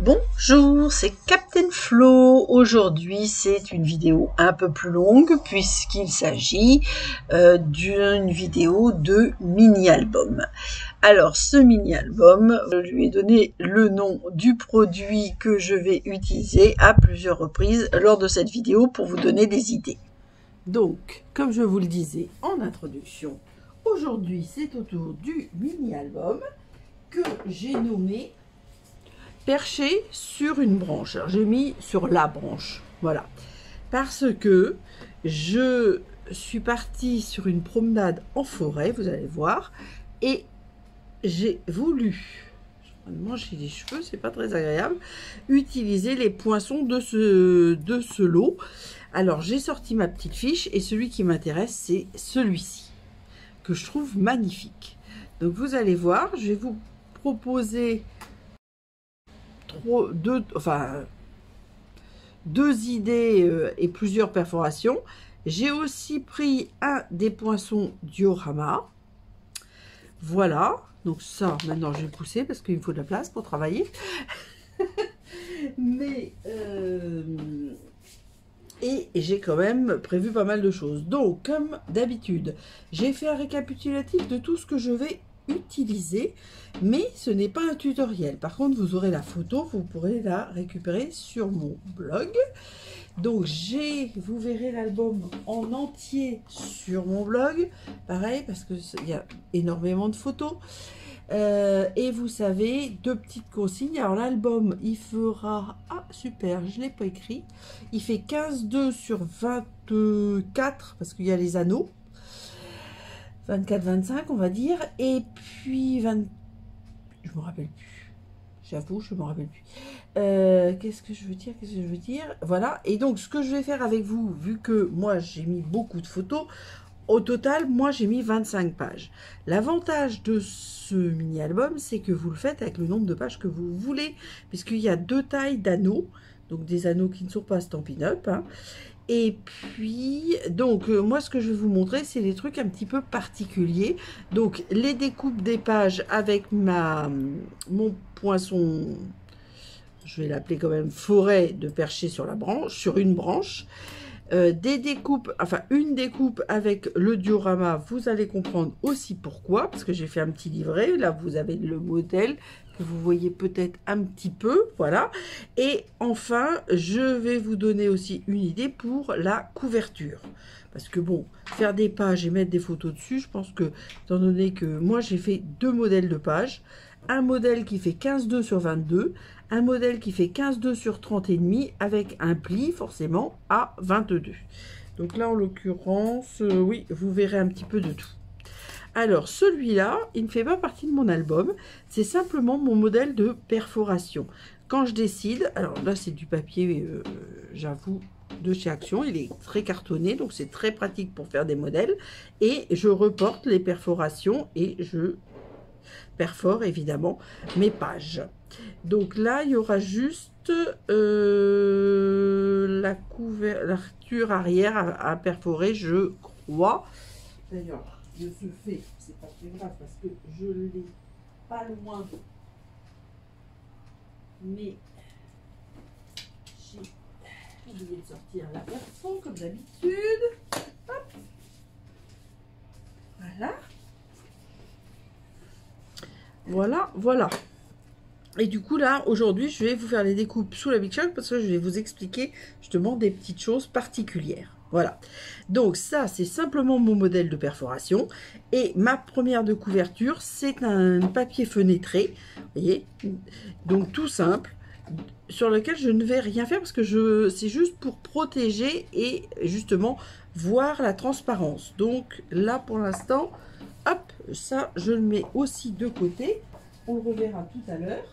Bonjour, c'est Captain Flo. Aujourd'hui, c'est une vidéo un peu plus longue puisqu'il s'agit d'une vidéo de mini-album. Alors, ce mini-album, je lui ai donné le nom du produit que je vais utiliser à plusieurs reprises lors de cette vidéo pour vous donner des idées. Donc, comme je vous le disais en introduction, aujourd'hui, c'est au tour du mini-album que j'ai nommé perché sur une branche. Alors j'ai mis sur la branche, voilà, parce que je suis partie sur une promenade en forêt, vous allez voir, et j'ai voulu, je me manger les cheveux, c'est pas très agréable, utiliser les poinçons de ce lot. Alors j'ai sorti ma petite fiche et celui qui m'intéresse, c'est celui-ci que je trouve magnifique. Donc vous allez voir, je vais vous proposer deux idées et plusieurs perforations. J'ai aussi pris un des poinçons diorama. Voilà, donc ça, maintenant je vais pousser parce qu'il me faut de la place pour travailler. Mais et j'ai quand même prévu pas mal de choses. Donc, comme d'habitude, j'ai fait un récapitulatif de tout ce que je vais utiliser, mais ce n'est pas un tutoriel. Par contre, vous aurez la photo, vous pourrez la récupérer sur mon blog. Donc, vous verrez l'album en entier sur mon blog. Pareil, parce qu'il y a énormément de photos. Et vous savez, deux petites consignes. Alors l'album, il fera... Ah, super, je ne l'ai pas écrit. Il fait 15,2 sur 24, parce qu'il y a les anneaux. 24-25, on va dire. Et puis 20... Je me rappelle plus. J'avoue, je me rappelle plus. Qu'est-ce que je veux dire? Voilà. Et donc, ce que je vais faire avec vous, vu que moi, j'ai mis beaucoup de photos... Au total, moi, j'ai mis 25 pages. L'avantage de ce mini-album, c'est que vous le faites avec le nombre de pages que vous voulez, puisqu'il y a deux tailles d'anneaux, donc des anneaux qui ne sont pas Stampin' Up. Hein. Et puis, donc, moi, ce que je vais vous montrer, c'est des trucs un petit peu particuliers. Donc, les découpes des pages avec mon poinçon, je vais l'appeler quand même forêt de percher sur la branche, sur une branche. Des découpes, enfin une découpe avec le diorama, vous allez comprendre aussi pourquoi, parce que j'ai fait un petit livret, là vous avez le modèle que vous voyez peut-être un petit peu, voilà. Et enfin, je vais vous donner aussi une idée pour la couverture. Parce que bon, faire des pages et mettre des photos dessus, je pense que, étant donné que moi j'ai fait deux modèles de pages, un modèle qui fait 15,2 sur 22, un modèle qui fait 15,2 sur 30,5 avec un pli forcément à 22. Donc là en l'occurrence, oui, vous verrez un petit peu de tout. Alors celui-là, il ne fait pas partie de mon album, c'est simplement mon modèle de perforation. Quand je décide, alors là c'est du papier, j'avoue, de chez Action, il est très cartonné, donc c'est très pratique pour faire des modèles. Et je reporte les perforations et je perfore évidemment mes pages. Donc là, il y aura juste la couverture arrière à perforer, je crois. D'ailleurs, de ce fait, c'est pas très grave parce que je l'ai pas loin. Mais j'ai oublié de sortir la perso comme d'habitude. Voilà. Voilà, voilà. Et du coup, là, aujourd'hui, je vais vous faire les découpes sous la Big Shot parce que je vais vous expliquer justement des petites choses particulières. Voilà. Donc, ça, c'est simplement mon modèle de perforation. Et ma première de couverture, c'est un papier fenêtré. Vous voyez? Donc, tout simple, sur lequel je ne vais rien faire parce que c'est juste pour protéger et justement voir la transparence. Donc, là, pour l'instant... Hop, ça, je le mets aussi de côté. On le reverra tout à l'heure.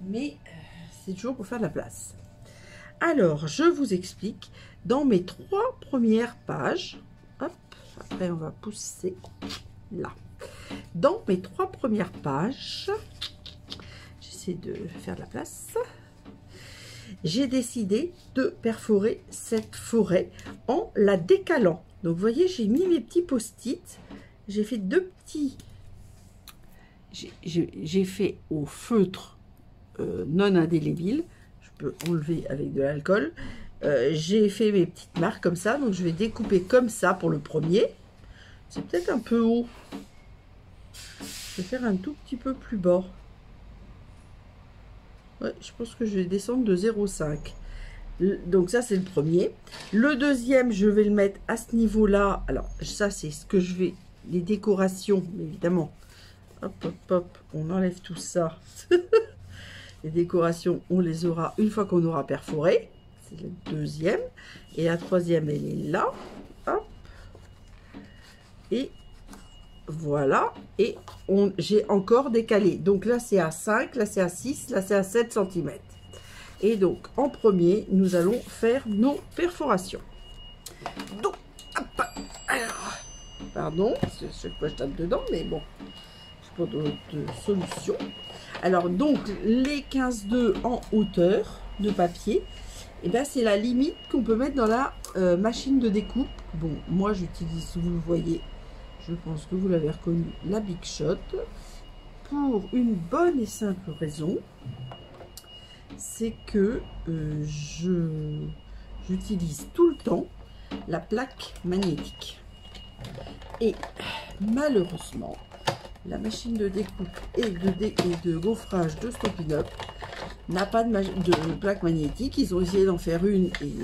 Mais c'est toujours pour faire de la place. Alors, je vous explique. Dans mes 3 premières pages, hop, après on va pousser là. Dans mes 3 premières pages, j'essaie de faire de la place. J'ai décidé de perforer cette forêt en la décalant. Donc, vous voyez, j'ai mis mes petits post-it. J'ai fait deux petits... J'ai fait au feutre non indélébile. Je peux enlever avec de l'alcool. J'ai fait mes petites marques comme ça, donc je vais découper comme ça pour le premier. C'est peut-être un peu haut. Je vais faire un tout petit peu plus bas. Ouais, je pense que je vais descendre de 0,5. Donc ça, c'est le premier. Le deuxième, je vais le mettre à ce niveau-là. Alors, ça, c'est ce que je vais... Les décorations, évidemment. Hop, hop, hop. On enlève tout ça. Les décorations, on les aura une fois qu'on aura perforé. C'est le deuxième. Et la troisième, elle est là. Hop. Et voilà. Et j'ai encore décalé. Donc là, c'est à 5. Là, c'est à 6. Là, c'est à 7 cm. Et donc, en premier, nous allons faire nos perforations. Donc, hop, alors, pardon, chaque fois je tape dedans, mais bon, je n'ai pas d'autre solution. Alors, donc, les 15,2 en hauteur de papier, et bien, c'est la limite qu'on peut mettre dans la machine de découpe. Bon, moi, j'utilise, vous le voyez, je pense que vous l'avez reconnu, la Big Shot, pour une bonne et simple raison. C'est que j'utilise tout le temps la plaque magnétique. Et malheureusement, la machine de découpe et de gaufrage de Stompin' Up n'a pas de plaque magnétique. Ils ont essayé d'en faire une et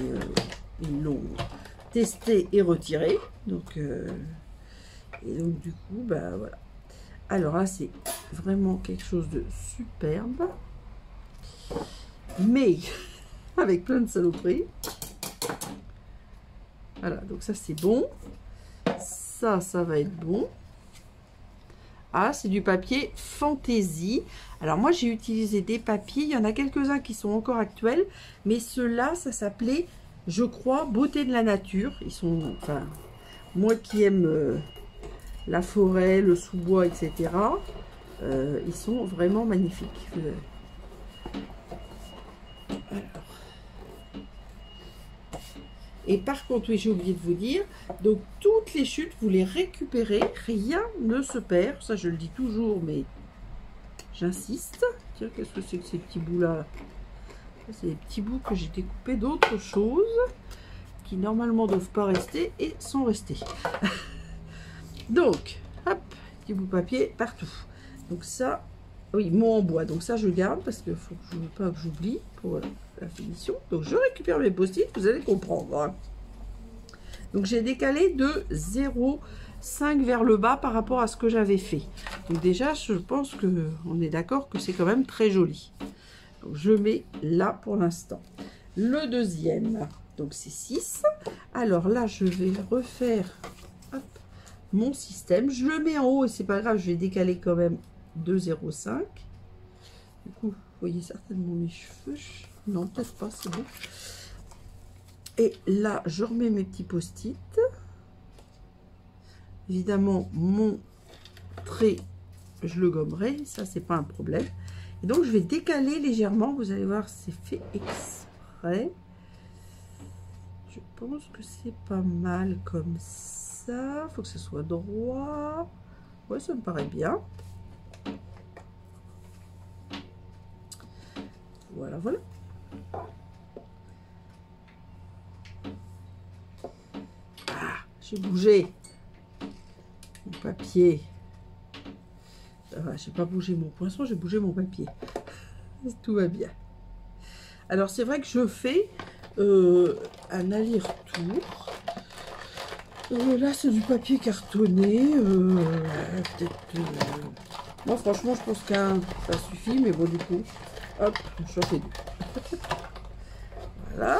ils l'ont testée et retirée. Donc, du coup, bah voilà. Alors là, c'est vraiment quelque chose de superbe. Mais avec plein de saloperies. Voilà, donc ça c'est bon. Ça va être bon. Ah, c'est du papier Fantaisie. Alors moi j'ai utilisé des papiers. Il y en a quelques-uns qui sont encore actuels. Mais ceux-là, ça s'appelait, je crois, Beauté de la nature. Ils sont, enfin, moi qui aime la forêt, le sous-bois, etc. Ils sont vraiment magnifiques. Alors. Et par contre, oui, j'ai oublié de vous dire, donc toutes les chutes, vous les récupérez, rien ne se perd. Ça, je le dis toujours, mais j'insiste. Tiens, qu'est-ce que c'est que ces petits bouts-là? C'est des petits bouts que j'ai découpés d'autres choses qui normalement ne doivent pas rester et sont restés. Donc, hop, petit bout de papier partout. Donc ça, oui, mot en bois. Donc ça, je garde parce que faut que je ne veux pas que j'oublie pour la finition. Donc je récupère mes post-it, vous allez comprendre. Hein. Donc j'ai décalé de 0,5 vers le bas par rapport à ce que j'avais fait. Donc déjà, je pense que on est d'accord que c'est quand même très joli. Donc je mets là pour l'instant. Le deuxième, donc c'est 6. Alors là, je vais refaire hop, mon système. Je le mets en haut et c'est pas grave, je vais décaler quand même de 0,5. Du coup, vous voyez certainement mes cheveux. Non, peut-être pas, c'est bon. Et là, je remets mes petits post-it. Évidemment, mon trait, je le gommerai. Ça, c'est pas un problème. Et donc, je vais décaler légèrement. Vous allez voir, c'est fait exprès. Je pense que c'est pas mal comme ça. Il faut que ce soit droit. Ouais, ça me paraît bien. Voilà, voilà. Ah, j'ai bougé mon papier. J'ai pas bougé mon poinçon, j'ai bougé mon papier. Tout va bien. Alors, c'est vrai que je fais un aller-retour. Là, c'est du papier cartonné. Moi, franchement, je pense qu'un, ça suffit. Mais bon, du coup, hop, j'en fais deux. Voilà.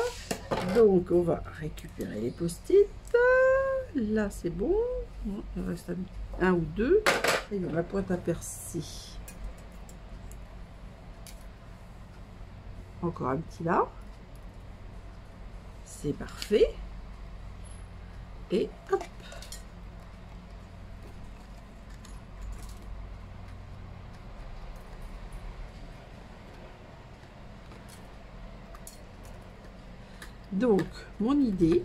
Donc, on va récupérer les post-it. Là, c'est bon. Il reste un ou deux. Et il y a ma pointe à percer. Encore un petit là. C'est parfait. Et hop. Donc, mon idée,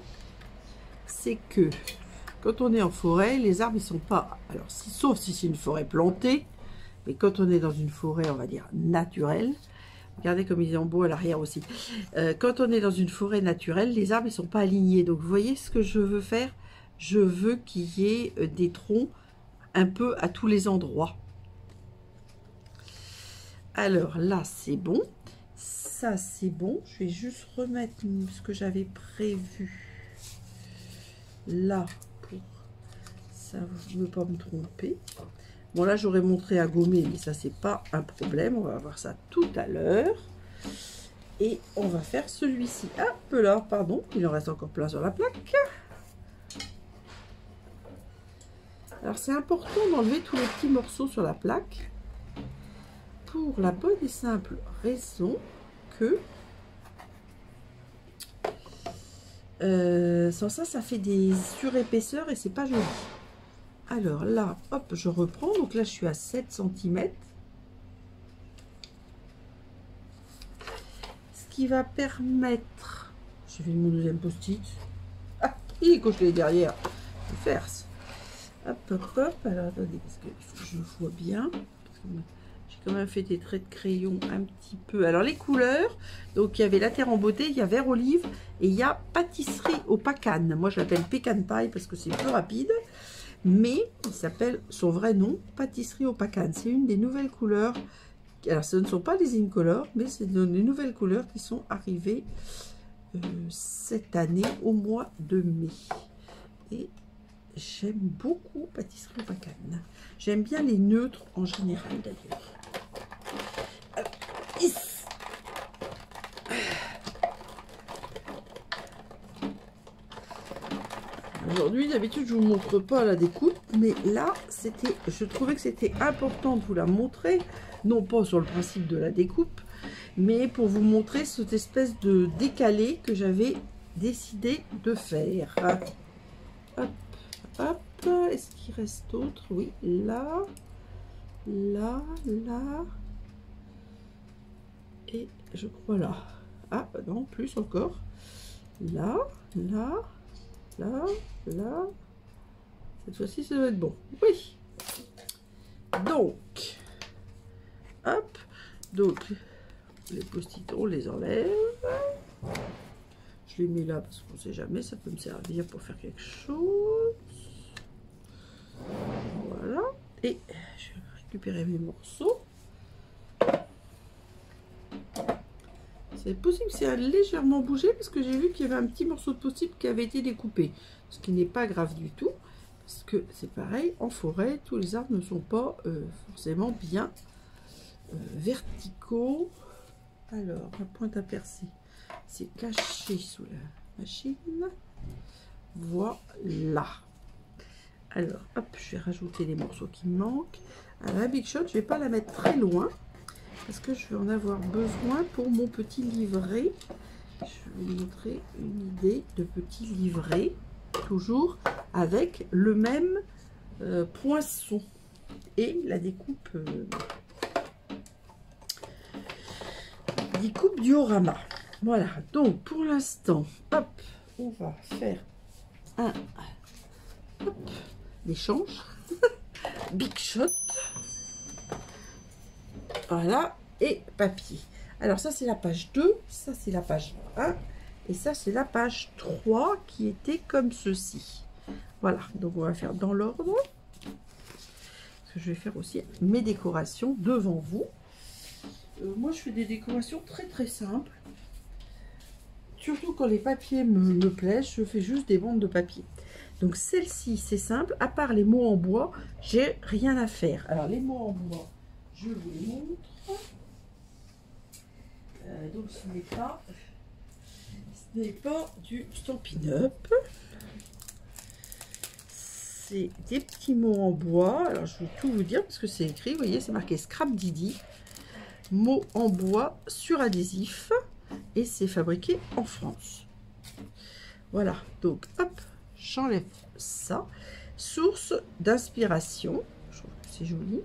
c'est que quand on est en forêt, les arbres, ils sont pas... Alors, sauf si c'est une forêt plantée, mais quand on est dans une forêt, on va dire, naturelle, Regardez comme ils sont beaux à l'arrière aussi. Quand on est dans une forêt naturelle, les arbres ne sont pas alignés. Donc vous voyez ce que je veux faire? Je veux qu'il y ait des troncs un peu à tous les endroits. Alors là, c'est bon. Ça, c'est bon. Je vais juste remettre ce que j'avais prévu là pour ça, ne pas me tromper. Bon, là, j'aurais montré à gommer, mais ça, c'est pas un problème. On va voir ça tout à l'heure. Et on va faire celui-ci. Hop là, pardon, il en reste encore plein sur la plaque. Alors, c'est important d'enlever tous les petits morceaux sur la plaque pour la bonne et simple raison que sans ça, ça fait des surépaisseurs et c'est pas joli. Alors là, hop, je reprends. Donc là, je suis à 7 cm. Ce qui va permettre... Je vais mon deuxième post-it. Ah, il est coché derrière. Je vais faire ça. Hop, hop, hop. Alors, attendez, parce qu'il faut que je vois bien. J'ai quand même fait des traits de crayon un petit peu. Alors, les couleurs. Donc, il y avait la terre en beauté, il y a vert olive et il y a pâtisserie au pacane. Moi, je l'appelle pecan pie parce que c'est plus rapide. Mais il s'appelle, son vrai nom, pâtisserie au pacane. C'est une des nouvelles couleurs. Alors, ce ne sont pas les incolores, mais c'est des nouvelles couleurs qui sont arrivées cette année au mois de mai. Et j'aime beaucoup pâtisserie au pacane. J'aime bien les neutres en général d'ailleurs. Aujourd'hui, d'habitude, je vous montre pas la découpe, mais là, je trouvais que c'était important de vous la montrer, non pas sur le principe de la découpe, mais pour vous montrer cette espèce de décalé que j'avais décidé de faire. Hop, hop, est-ce qu'il reste d'autres? Oui, là, là, là, et je crois là. Ah, non, plus encore. Là, là. Là, là, cette fois-ci, ça doit être bon. Oui. Donc, hop. Donc, les post-it, on les enlève. Je les mets là parce qu'on ne sait jamais, ça peut me servir pour faire quelque chose. Voilà. Et je vais récupérer mes morceaux. C'est possible que ça a légèrement bougé parce que j'ai vu qu'il y avait un petit morceau de post-it qui avait été découpé. Ce qui n'est pas grave du tout. Parce que c'est pareil, en forêt, tous les arbres ne sont pas forcément bien verticaux. Alors, la pointe à percer, c'est caché sous la machine. Voilà. Alors, hop, je vais rajouter les morceaux qui me manquent. Alors, la Big Shot, je ne vais pas la mettre très loin. Parce que je vais en avoir besoin pour mon petit livret. Je vais vous montrer une idée de petit livret. Toujours avec le même poinçon. Et la découpe, diorama. Voilà. Donc, pour l'instant, hop, on va faire un échange. Big Shot. Voilà, et papier. Alors ça c'est la page 2, ça c'est la page 1, et ça c'est la page 3 qui était comme ceci. Voilà, donc on va faire dans l'ordre. Parce que je vais faire aussi mes décorations devant vous. Moi je fais des décorations très très simples. Surtout quand les papiers me plaisent, je fais juste des bandes de papier. Donc celle-ci c'est simple, à part les mots en bois, j'ai rien à faire. Alors les mots en bois, je vous les montre. Donc ce n'est pas du Stampin' Up. C'est des petits mots en bois. Alors je vais tout vous dire parce que c'est écrit. Vous voyez, c'est marqué Scrap Didi. Mots en bois sur adhésif. Et c'est fabriqué en France. Voilà. Donc hop, j'enlève ça. Source d'inspiration. Je trouve que c'est joli.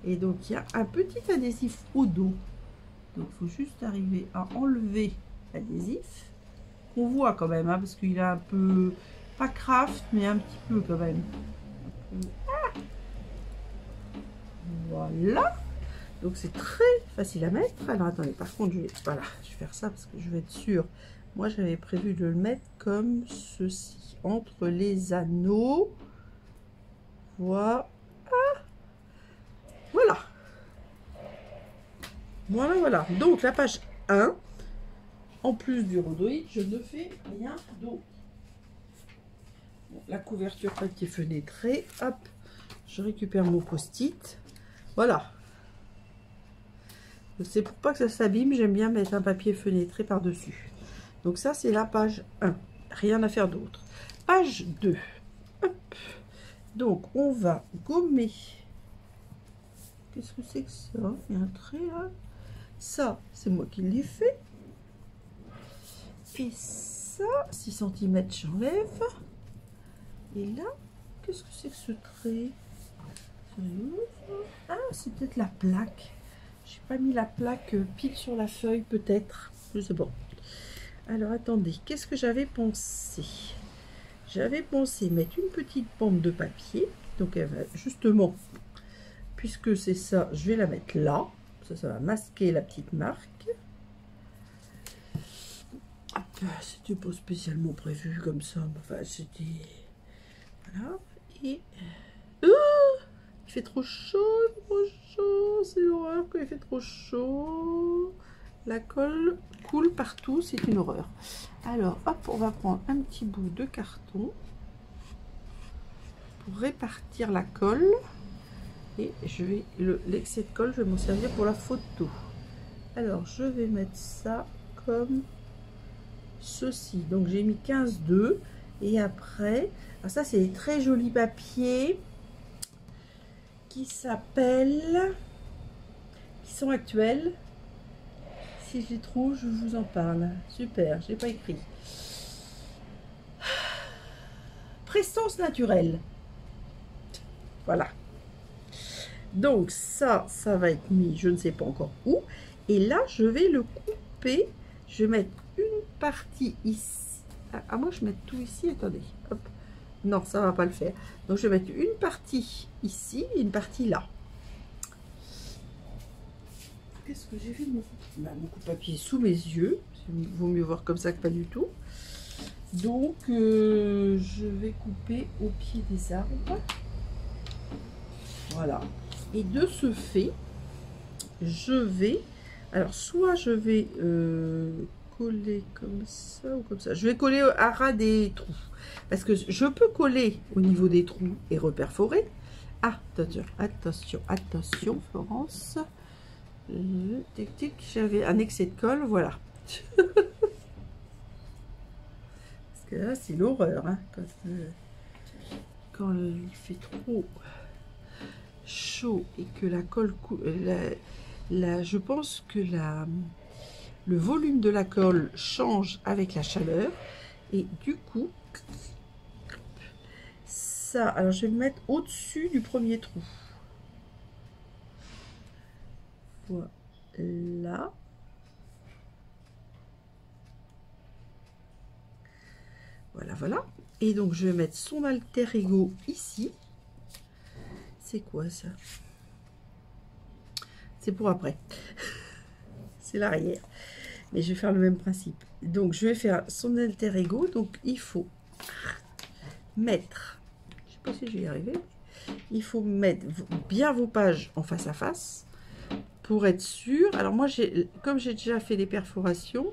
Et donc, il y a un petit adhésif au dos. Donc, il faut juste arriver à enlever l'adhésif. On voit quand même, hein, parce qu'il est un peu, pas craft, mais un petit peu quand même. Voilà. Donc c'est très facile à mettre. Alors attendez, par contre, voilà, je vais faire ça parce que je vais être sûre. Moi, j'avais prévu de le mettre comme ceci, entre les anneaux. Voilà. Voilà. Voilà, voilà. Donc la page 1, en plus du rhodoïde, je ne fais rien d'autre. Bon, la couverture papier fenêtré, hop, je récupère mon post-it. Voilà. C'est pour pas que ça s'abîme, j'aime bien mettre un papier fenêtré par-dessus. Donc ça, c'est la page 1. Rien à faire d'autre. Page 2. Hop. Donc, on va gommer. Qu'est-ce que c'est que ça? Il y a un trait là. Ça, c'est moi qui l'ai fait. Et ça, 6 cm, j'enlève. Et là, qu'est-ce que c'est que ce trait? Ah, c'est peut-être la plaque. J'ai pas mis la plaque pile sur la feuille, peut-être. Je sais pas. Alors, attendez, qu'est-ce que j'avais pensé? J'avais pensé mettre une petite bande de papier. Donc, elle va justement, puisque c'est ça, je vais la mettre là. Ça va masquer la petite marque. C'était pas spécialement prévu comme ça. Enfin, c'était... Voilà. Et... il fait trop chaud, c'est l'horreur quand il fait trop chaud. La colle coule partout, c'est une horreur. Alors, hop, on va prendre un petit bout de carton pour répartir la colle. Et je vais, l'excès de colle, je vais m'en servir pour la photo. Alors, je vais mettre ça comme ceci. Donc, j'ai mis 15,2. Et après, alors ça, c'est des très jolis papiers qui s'appellent, qui sont actuels. Si je les trouve, je vous en parle. Super, je n'ai pas écrit. Prestance naturelle. Voilà. Donc ça va être mis, je ne sais pas encore où. Et là, je vais le couper. Je vais mettre une partie ici. Ah, moi, je mets tout ici. Attendez. Hop. Non, ça va pas le faire. Donc, je vais mettre une partie ici et une partie là. Qu'est-ce que j'ai fait de mon coupe-papier sous mes yeux. Il vaut mieux voir comme ça que pas du tout. Donc, je vais couper au pied des arbres. Voilà. Et de ce fait, je vais... Alors, soit je vais coller comme ça ou comme ça. Je vais coller à ras des trous. Parce que je peux coller au niveau des trous et reperforer. Ah, attention, attention, attention, Florence. Tic-tic, j'avais un excès de colle, voilà. Parce que là, c'est l'horreur. Hein, quand il fait trop chaud et que la colle coule, je pense que le volume de la colle change avec la chaleur et du coup ça, alors je vais me mettre au-dessus du premier trou. Voilà. Voilà, voilà. Et donc je vais mettre son alter ego ici. C'est quoi ça? C'est pour après. C'est l'arrière. Mais je vais faire le même principe. Donc je vais faire son alter ego. Donc il faut mettre, je sais pas si je vais y arriver, il faut mettre bien vos pages en face à face pour être sûr. Alors moi, comme j'ai déjà fait les perforations,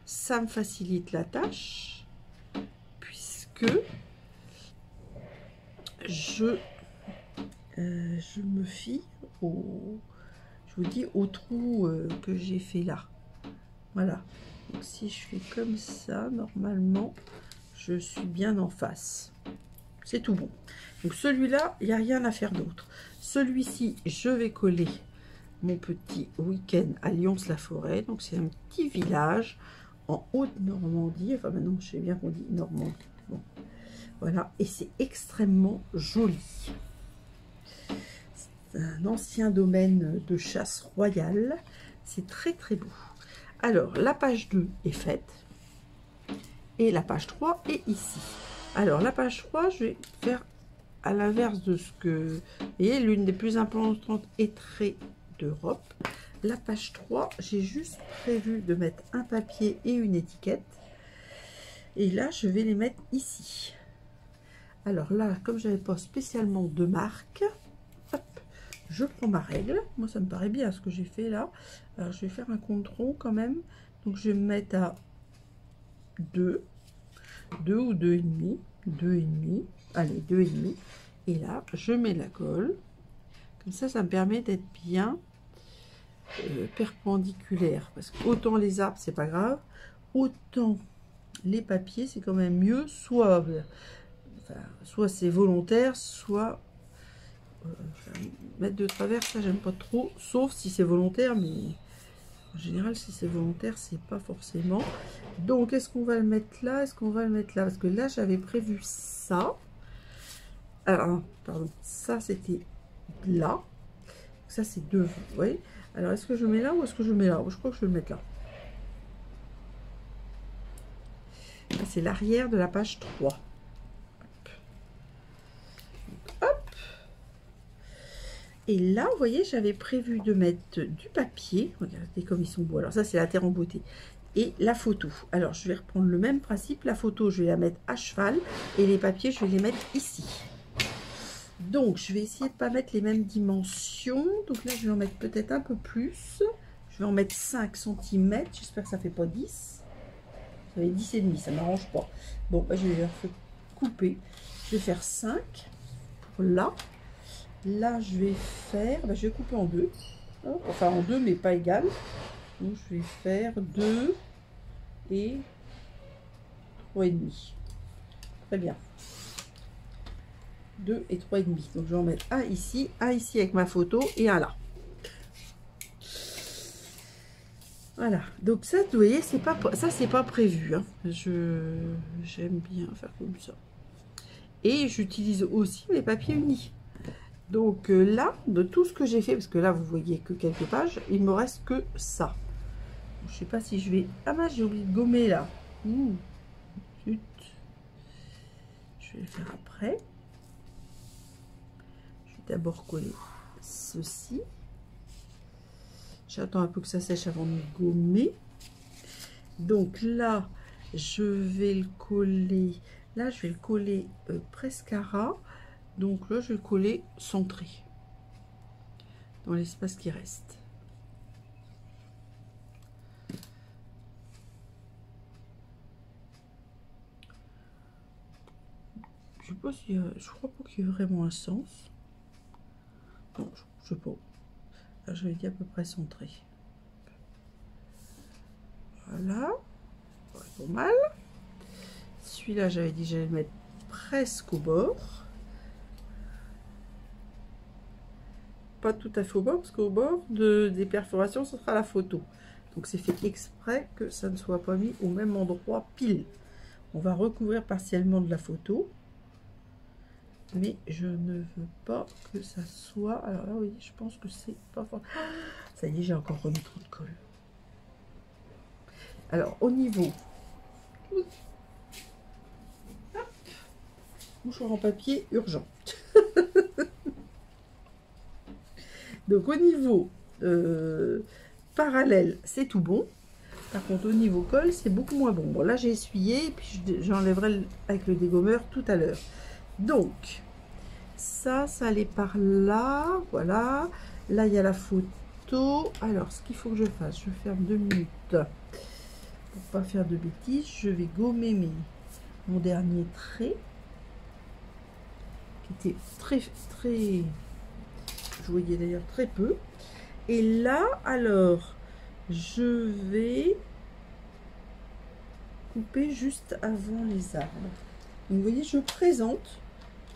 ça me facilite la tâche puisque je me fie au, je vous dis, au trou que j'ai fait là. Voilà. Donc si je fais comme ça, normalement, je suis bien en face. C'est tout bon. Donc celui-là, il n'y a rien à faire d'autre. Celui-ci, je vais coller mon petit week-end à Lyons-la-Forêt. Donc c'est un petit village en Haute-Normandie. Enfin maintenant, je sais bien qu'on dit Normandie. Bon. Voilà. Et c'est extrêmement joli. C'est un ancien domaine de chasse royale. C'est très très beau. Alors, la page 2 est faite. Et la page 3 est ici. Alors, la page 3, je vais faire à l'inverse de ce que... Vous voyez, l'une des plus importantes est très d'Europe. La page 3, j'ai juste prévu de mettre un papier et une étiquette. Et là, je vais les mettre ici. Alors là, comme je n'avais pas spécialement de marque, hop, je prends ma règle. Moi, ça me paraît bien ce que j'ai fait là. Alors, je vais faire un compte rond quand même. Donc, je vais me mettre à 2 ou 2,5. 2,5. Allez, 2,5. Et là, je mets la colle. Comme ça me permet d'être bien perpendiculaire. Parce que autant les arbres, c'est pas grave. Autant les papiers, c'est quand même mieux. Soit c'est volontaire, soit mettre de travers, ça j'aime pas trop. Sauf si c'est volontaire, mais en général, si c'est volontaire, c'est pas forcément. Donc, est-ce qu'on va le mettre là? Est-ce qu'on va le mettre là? Parce que là, j'avais prévu ça. Alors, pardon, ça c'était là. Ça c'est deux, vous voyez. Alors, est-ce que je mets là ou est-ce que je mets là? Je crois que je vais le mettre là. C'est l'arrière de la page 3. Hop. Hop. Et là, vous voyez, j'avais prévu de mettre du papier. Regardez comme ils sont beaux. Alors ça, c'est la terre en beauté. Et la photo. Alors, je vais reprendre le même principe. La photo, je vais la mettre à cheval. Et les papiers, je vais les mettre ici. Donc, je vais essayer de ne pas mettre les mêmes dimensions. Donc là, je vais en mettre peut-être un peu plus. Je vais en mettre 5 cm. J'espère que ça ne fait pas 10. Ça fait 10,5. Ça ne m'arrange pas. Bon, bah, je vais leur couper. Je vais faire 5 pour là. Là, je vais faire... Bah, je vais couper en deux. Enfin, en deux, mais pas égal. Donc, je vais faire 2 et 3,5. Très bien. 2 et 3,5. Donc, je vais en mettre un ici avec ma photo et un là. Voilà. Donc, ça, vous voyez, c'est pas prévu. Hein. J'aime bien faire comme ça. Et j'utilise aussi mes papiers unis. Donc, là, de tout ce que j'ai fait, parce que là, vous voyez que quelques pages, il me reste que ça. Je sais pas si je vais... Ah bah, j'ai oublié de gommer là. Zut. Je vais le faire après. Je vais d'abord coller ceci. J'attends un peu que ça sèche avant de gommer. Donc là, je vais le coller. Là, je vais le coller presque à ras. Donc là, je vais le coller centré dans l'espace qui reste. Je sais pas si je crois pas qu'il y ait vraiment un sens. Non, je sais pas. Là, je vais dire à peu près centré. Voilà. Pas mal. Celui-là, j'avais dit j'allais le mettre presque au bord. Pas tout à fait au bord, parce qu'au bord des perforations, ce sera la photo. Donc c'est fait exprès que ça ne soit pas mis au même endroit pile. On va recouvrir partiellement de la photo. Mais je ne veux pas que ça soit... Alors là, oui, je pense que c'est pas fort. Ça y est, j'ai encore remis trop de colle. Alors, au niveau... Hop. Mouchoir en papier, urgent. Donc, au niveau parallèle, c'est tout bon. Par contre, au niveau colle, c'est beaucoup moins bon. Bon, là, j'ai essuyé, et puis j'enlèverai avec le dégommeur tout à l'heure. Donc, ça allait par là, voilà. Là, il y a la photo. Alors, ce qu'il faut que je fasse, je ferme 2 minutes pour pas faire de bêtises. Je vais gommer mon dernier trait, qui était très, je voyais d'ailleurs très peu. Et là, alors, je vais couper juste avant les arbres. Donc, vous voyez, je présente.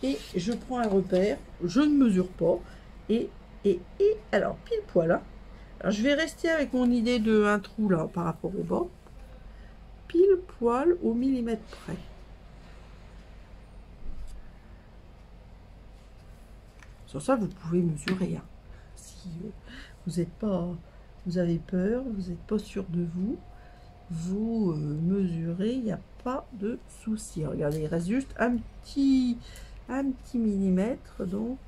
Et je prends un repère, je ne mesure pas, et alors pile poil, hein. Alors, je vais rester avec mon idée de un trou là par rapport au bas, pile poil au millimètre près. Sur ça, vous pouvez mesurer, hein. Si vous n'êtes pas, vous avez peur, vous n'êtes pas sûr de vous, vous mesurez, il n'y a pas de souci. Regardez, il reste juste un petit millimètre, donc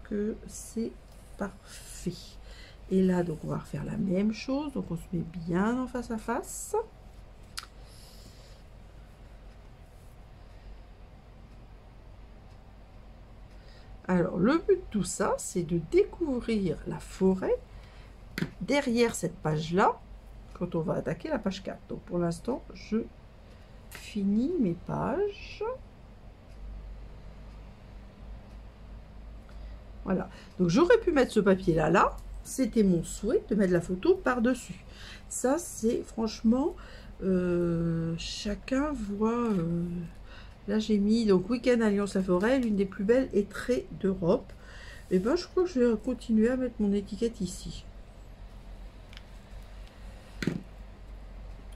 c'est parfait. Et là, donc, on va refaire la même chose. Donc, on se met bien en face à face. Alors, le but de tout ça, c'est de découvrir la forêt derrière cette page-là, quand on va attaquer la page 4. Donc, pour l'instant, je finis mes pages. Voilà. Donc, j'aurais pu mettre ce papier-là, là. C'était mon souhait de mettre la photo par-dessus. Ça, c'est franchement, chacun voit... là, j'ai mis donc Week-end Alliance La Forêt, l'une des plus belles et traits d'Europe. Et ben, je crois que je vais continuer à mettre mon étiquette ici.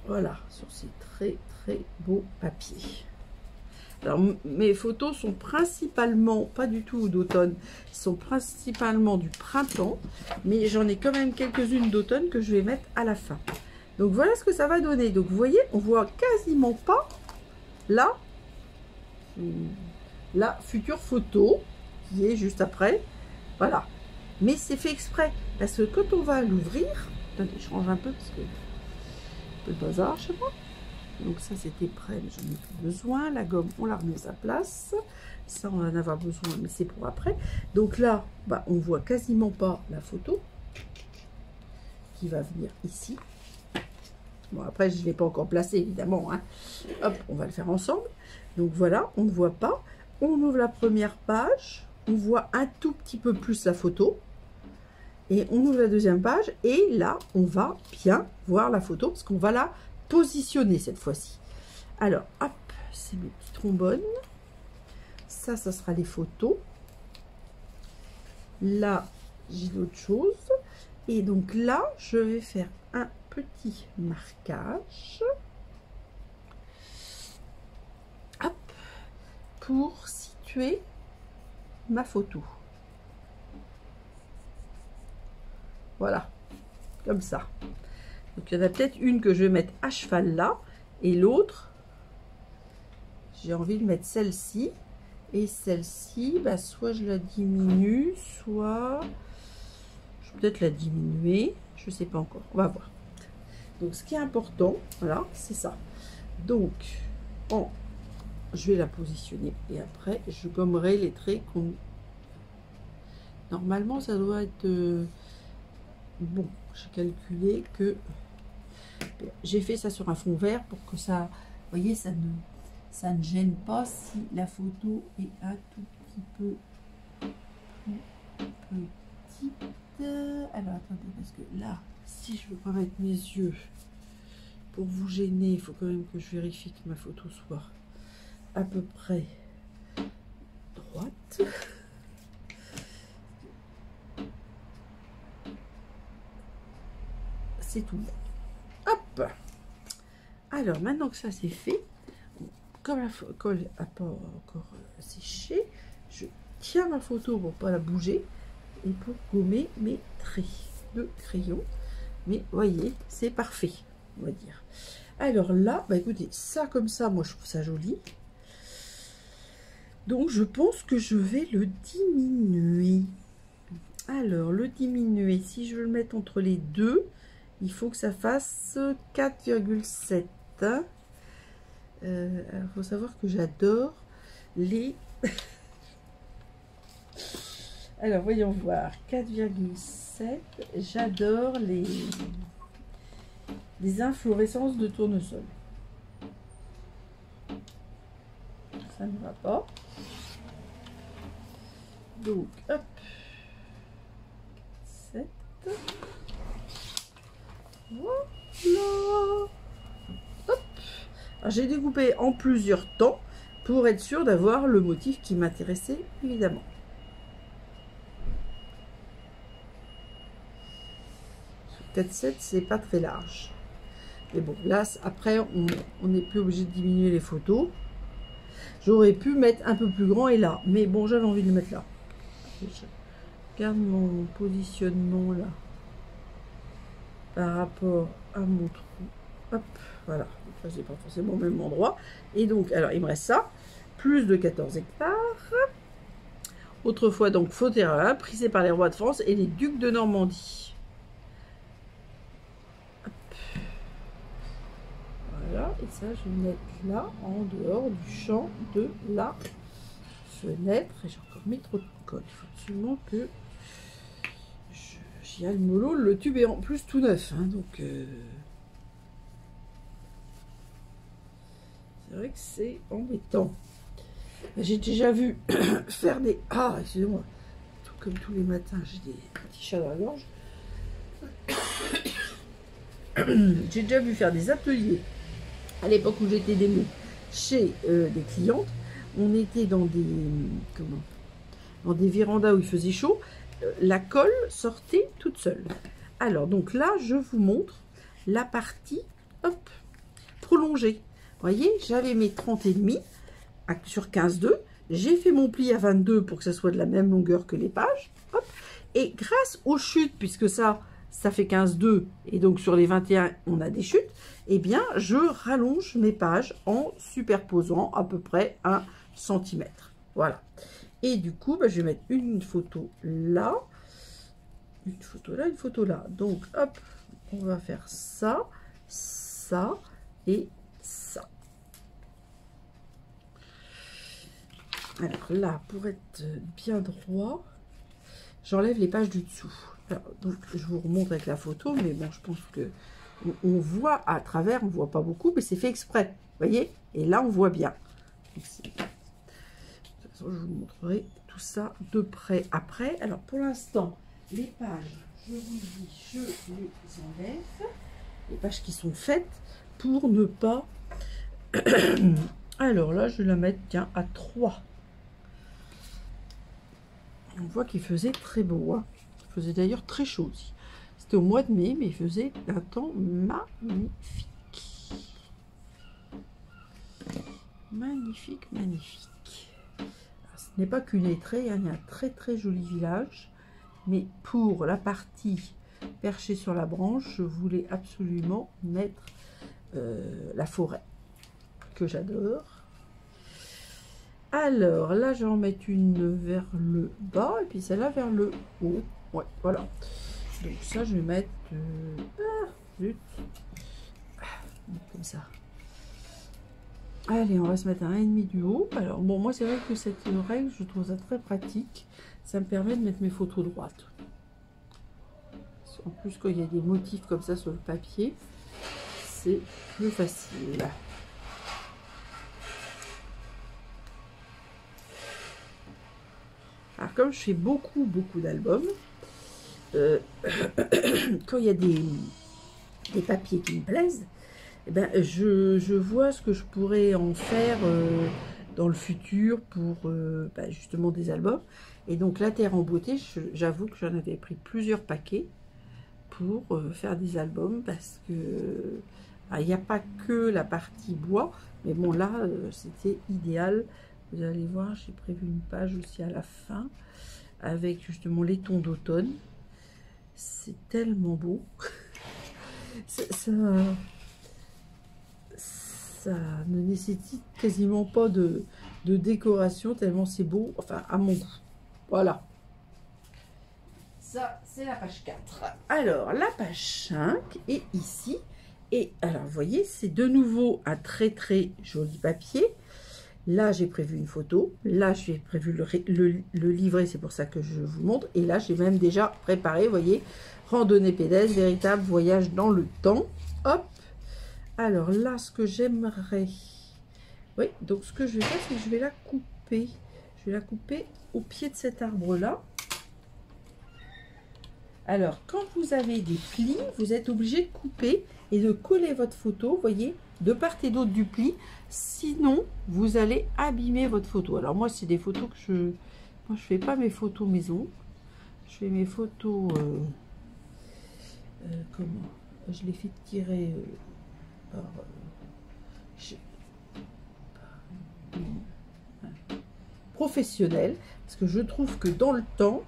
Voilà, sur ces très très beaux papiers. Alors, mes photos sont principalement, pas du tout d'automne, sont principalement du printemps, mais j'en ai quand même quelques-unes d'automne que je vais mettre à la fin. Donc, voilà ce que ça va donner. Donc, vous voyez, on voit quasiment pas là la future photo qui est juste après. Voilà. Mais c'est fait exprès, parce que quand on va l'ouvrir, attendez, je change un peu parce que un peu de bazar chez moi. Donc ça c'était prêt, mais j'en ai plus besoin. La gomme, on la remet à sa place. Ça, on va en avoir besoin, mais c'est pour après. Donc là, bah, on voit quasiment pas la photo qui va venir ici. Bon, après, je ne l'ai pas encore placée, évidemment. Hein. Hop, on va le faire ensemble. Donc voilà, on ne voit pas. On ouvre la première page. On voit un tout petit peu plus la photo. Et on ouvre la deuxième page. Et là, on va bien voir la photo parce qu'on va la positionner cette fois-ci. Alors, hop, c'est mes petits trombones. Ça sera les photos. Là, j'ai d'autres choses. Et donc là, je vais faire un petit marquage. Hop, pour situer ma photo. Voilà, comme ça. Donc, il y en a peut-être une que je vais mettre à cheval là, et l'autre, j'ai envie de mettre celle-ci. Et celle-ci, bah, soit je la diminue, soit je vais peut-être la diminuer. Je ne sais pas encore, on va voir. Donc, ce qui est important, voilà, c'est ça. Donc, je vais la positionner et après, je gommerai les traits qu'on... Normalement, ça doit être... Bon, j'ai calculé que... J'ai fait ça sur un fond vert pour que ça... Vous voyez, ça ne gêne pas si la photo est un tout petit peu plus petite. Alors, attendez, parce que là, si je veux pas mettre mes yeux pour vous gêner, il faut quand même que je vérifie que ma photo soit à peu près droite. C'est tout. Hop. Alors, maintenant que ça c'est fait, comme la colle n'a pas encore séché, je tiens ma photo pour pas la bouger et pour gommer mes traits de crayon. Mais voyez, c'est parfait, on va dire. Alors là, bah écoutez, ça comme ça, moi je trouve ça joli. Donc je pense que je vais le diminuer. Alors le diminuer, si je veux le mettre entre les deux, il faut que ça fasse 4,7. Il faut savoir que j'adore les... Alors, voyons voir. 4,7. J'adore les inflorescences de tournesol. Ça ne va pas. Donc, hop. 7. Voilà. Hop. J'ai découpé en plusieurs temps pour être sûr d'avoir le motif qui m'intéressait, évidemment. Peut-être 7, c'est pas très large. Mais bon, là, après, on n'est plus obligé de diminuer les photos. J'aurais pu mettre un peu plus grand et là. Mais bon, j'avais envie de le mettre là. Je garde mon positionnement là. Par rapport à mon trou. Hop, voilà. Enfin, c'est pas forcément au même endroit. Et donc, alors, il me reste ça. Plus de 14 hectares. Autrefois, donc, faux terrain, prisé par les rois de France et les ducs de Normandie. et ça je vais mettre là en dehors du champ de la fenêtre. Et j'ai encore mis trop de colle, il faut absolument que j'y aille mollo. Le tube est en plus tout neuf, hein, donc c'est vrai que c'est embêtant. J'ai déjà vu faire des... Ah, excusez-moi, tout comme tous les matins, j'ai des petits chats dans la gorge. J'ai déjà vu faire des ateliers à l'époque où j'étais démo chez des clientes. On était dans des dans des vérandas où il faisait chaud. La colle sortait toute seule. Alors donc là je vous montre la partie hop prolongée. Vous voyez, j'avais mes 30,5 sur 15,2. J'ai fait mon pli à 22 pour que ça soit de la même longueur que les pages. Hop. Et grâce aux chutes, puisque ça fait 15,2 et donc sur les 21 on a des chutes, eh bien je rallonge mes pages en superposant à peu près 1 cm. Voilà. Et du coup, bah, je vais mettre une photo là, une photo là, une photo là. Donc hop, on va faire ça, ça et ça. Alors là, pour être bien droit, j'enlève les pages du dessous. Alors, donc je vous remontre avec la photo, mais bon, je pense que on voit à travers, on voit pas beaucoup, mais c'est fait exprès, vous voyez. Et là, on voit bien. De toute façon, je vous montrerai tout ça de près après. Alors pour l'instant, les pages, je vous dis, je les enlève, les pages qui sont faites pour ne pas. Alors là, je vais la mettre, tiens, à 3. On voit qu'il faisait très beau, hein. Il faisait d'ailleurs très chaud aussi. C'était au mois de mai, mais il faisait un temps magnifique. Magnifique, magnifique. Alors, ce n'est pas qu'une lettrée, hein, il y a un très très joli village. Mais pour la partie perchée sur la branche, je voulais absolument mettre la forêt, que j'adore. Alors là, je vais en mettre une vers le bas et puis celle-là vers le haut. Ouais, voilà. Donc ça, je vais mettre comme ça. Allez, on va se mettre un 1,5 du haut. Alors bon, moi c'est vrai que cette règle, je trouve ça très pratique. Ça me permet de mettre mes photos droites. En plus, quand il y a des motifs comme ça sur le papier, c'est plus facile. Alors comme je fais beaucoup d'albums, quand il y a des papiers qui me plaisent, eh ben, je vois ce que je pourrais en faire dans le futur pour bah, justement des albums. Et donc la Terre en beauté, j'avoue que j'en avais pris plusieurs paquets pour faire des albums parce que il n'y a pas que la partie bois, mais bon là c'était idéal. Vous allez voir, j'ai prévu une page aussi à la fin avec justement les tons d'automne. C'est tellement beau. ça ne nécessite quasiment pas de décoration, tellement c'est beau, enfin à mon goût. Voilà. Ça, c'est la page 4. Alors, la page 5 est ici. Et alors, vous voyez, c'est de nouveau un très très joli papier. Là, j'ai prévu une photo. Là, j'ai prévu le livret, c'est pour ça que je vous montre. Et là, j'ai même déjà préparé, vous voyez, randonnée pédestre, véritable voyage dans le temps. Hop. Alors là, ce que j'aimerais... Oui, donc ce que je vais faire, c'est que je vais la couper. Je vais la couper au pied de cet arbre-là. Alors, quand vous avez des plis, vous êtes obligé de couper et de coller votre photo, vous voyez, de part et d'autre du pli. Sinon, vous allez abîmer votre photo. Alors, moi, c'est des photos que moi, je fais pas mes photos maison. Je fais mes photos... comment? Je les fais tirer par... professionnel. Parce que je trouve que dans le temps...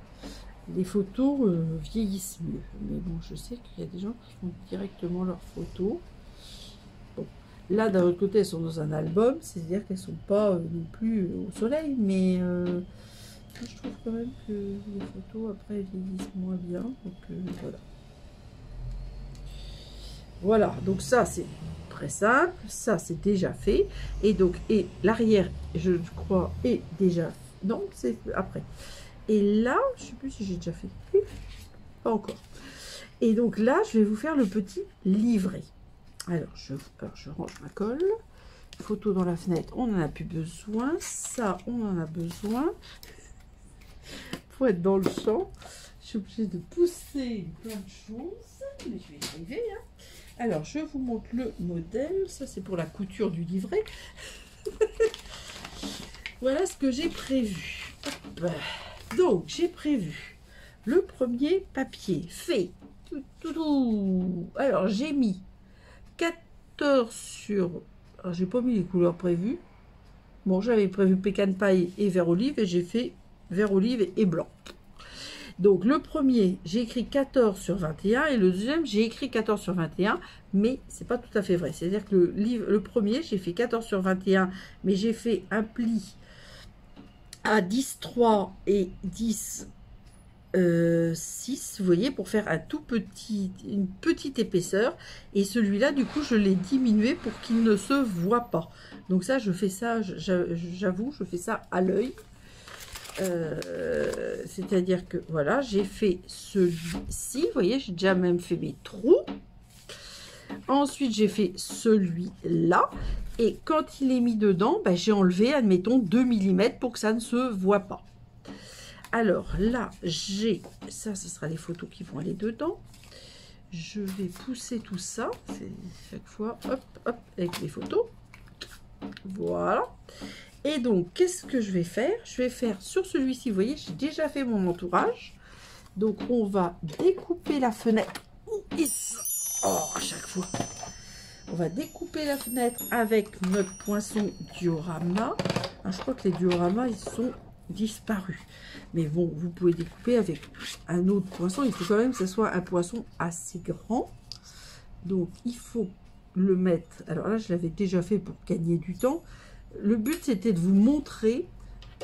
les photos vieillissent mieux. Mais bon, je sais qu'il y a des gens qui font directement leurs photos. Bon. Là, d'un autre côté, elles sont dans un album. C'est-à-dire qu'elles ne sont pas non plus au soleil. Mais je trouve quand même que les photos, après, vieillissent moins bien. Donc, voilà. Voilà. Donc ça, c'est très simple. Ça, c'est déjà fait. Et donc, et l'arrière, je crois, est déjà... Non, c'est après. Et là, je ne sais plus si j'ai déjà fait. Oui, pas encore. Et donc là, je vais vous faire le petit livret. Alors, je range ma colle. Photo dans la fenêtre, on n'en a plus besoin. Ça, on en a besoin. Faut être dans le champ. Je suis obligée de pousser plein de choses. Mais je vais y arriver. Hein. Alors, je vous montre le modèle. Ça, c'est pour la couture du livret. Voilà ce que j'ai prévu. Hop. Donc, j'ai prévu le premier papier fait. Alors, j'ai mis 14 sur... Alors, j'ai pas mis les couleurs prévues. Bon, j'avais prévu pécan paille et vert olive et j'ai fait vert olive et blanc. Donc, le premier, j'ai écrit 14 sur 21 et le deuxième, j'ai écrit 14 sur 21, mais c'est pas tout à fait vrai. C'est-à-dire que le premier, j'ai fait 14 sur 21, mais j'ai fait un pli à 10,3 et 10,6, vous voyez, pour faire un tout petit, une petite épaisseur. Et celui-là, du coup, je l'ai diminué pour qu'il ne se voit pas. Donc ça, je fais ça, j'avoue, je fais ça à l'œil. C'est-à-dire que, voilà, j'ai fait celui-ci, vous voyez, j'ai déjà même fait mes trous. Ensuite, j'ai fait celui-là. Et quand il est mis dedans, ben, j'ai enlevé, admettons, 2 mm pour que ça ne se voit pas. Alors là, j'ai... Ça, ce sera les photos qui vont aller dedans. Je vais pousser tout ça. C'est chaque fois, hop, hop, avec les photos. Voilà. Et donc, qu'est-ce que je vais faire? Je vais faire sur celui-ci, vous voyez, j'ai déjà fait mon entourage. Donc, on va découper la fenêtre. Oh, à chaque fois. On va découper la fenêtre avec notre poinçon diorama. Alors, je crois que les dioramas, ils sont disparus. Mais bon, vous pouvez découper avec un autre poinçon. Il faut quand même que ce soit un poinçon assez grand. Donc, il faut le mettre... Alors là, je l'avais déjà fait pour gagner du temps. Le but, c'était de vous montrer,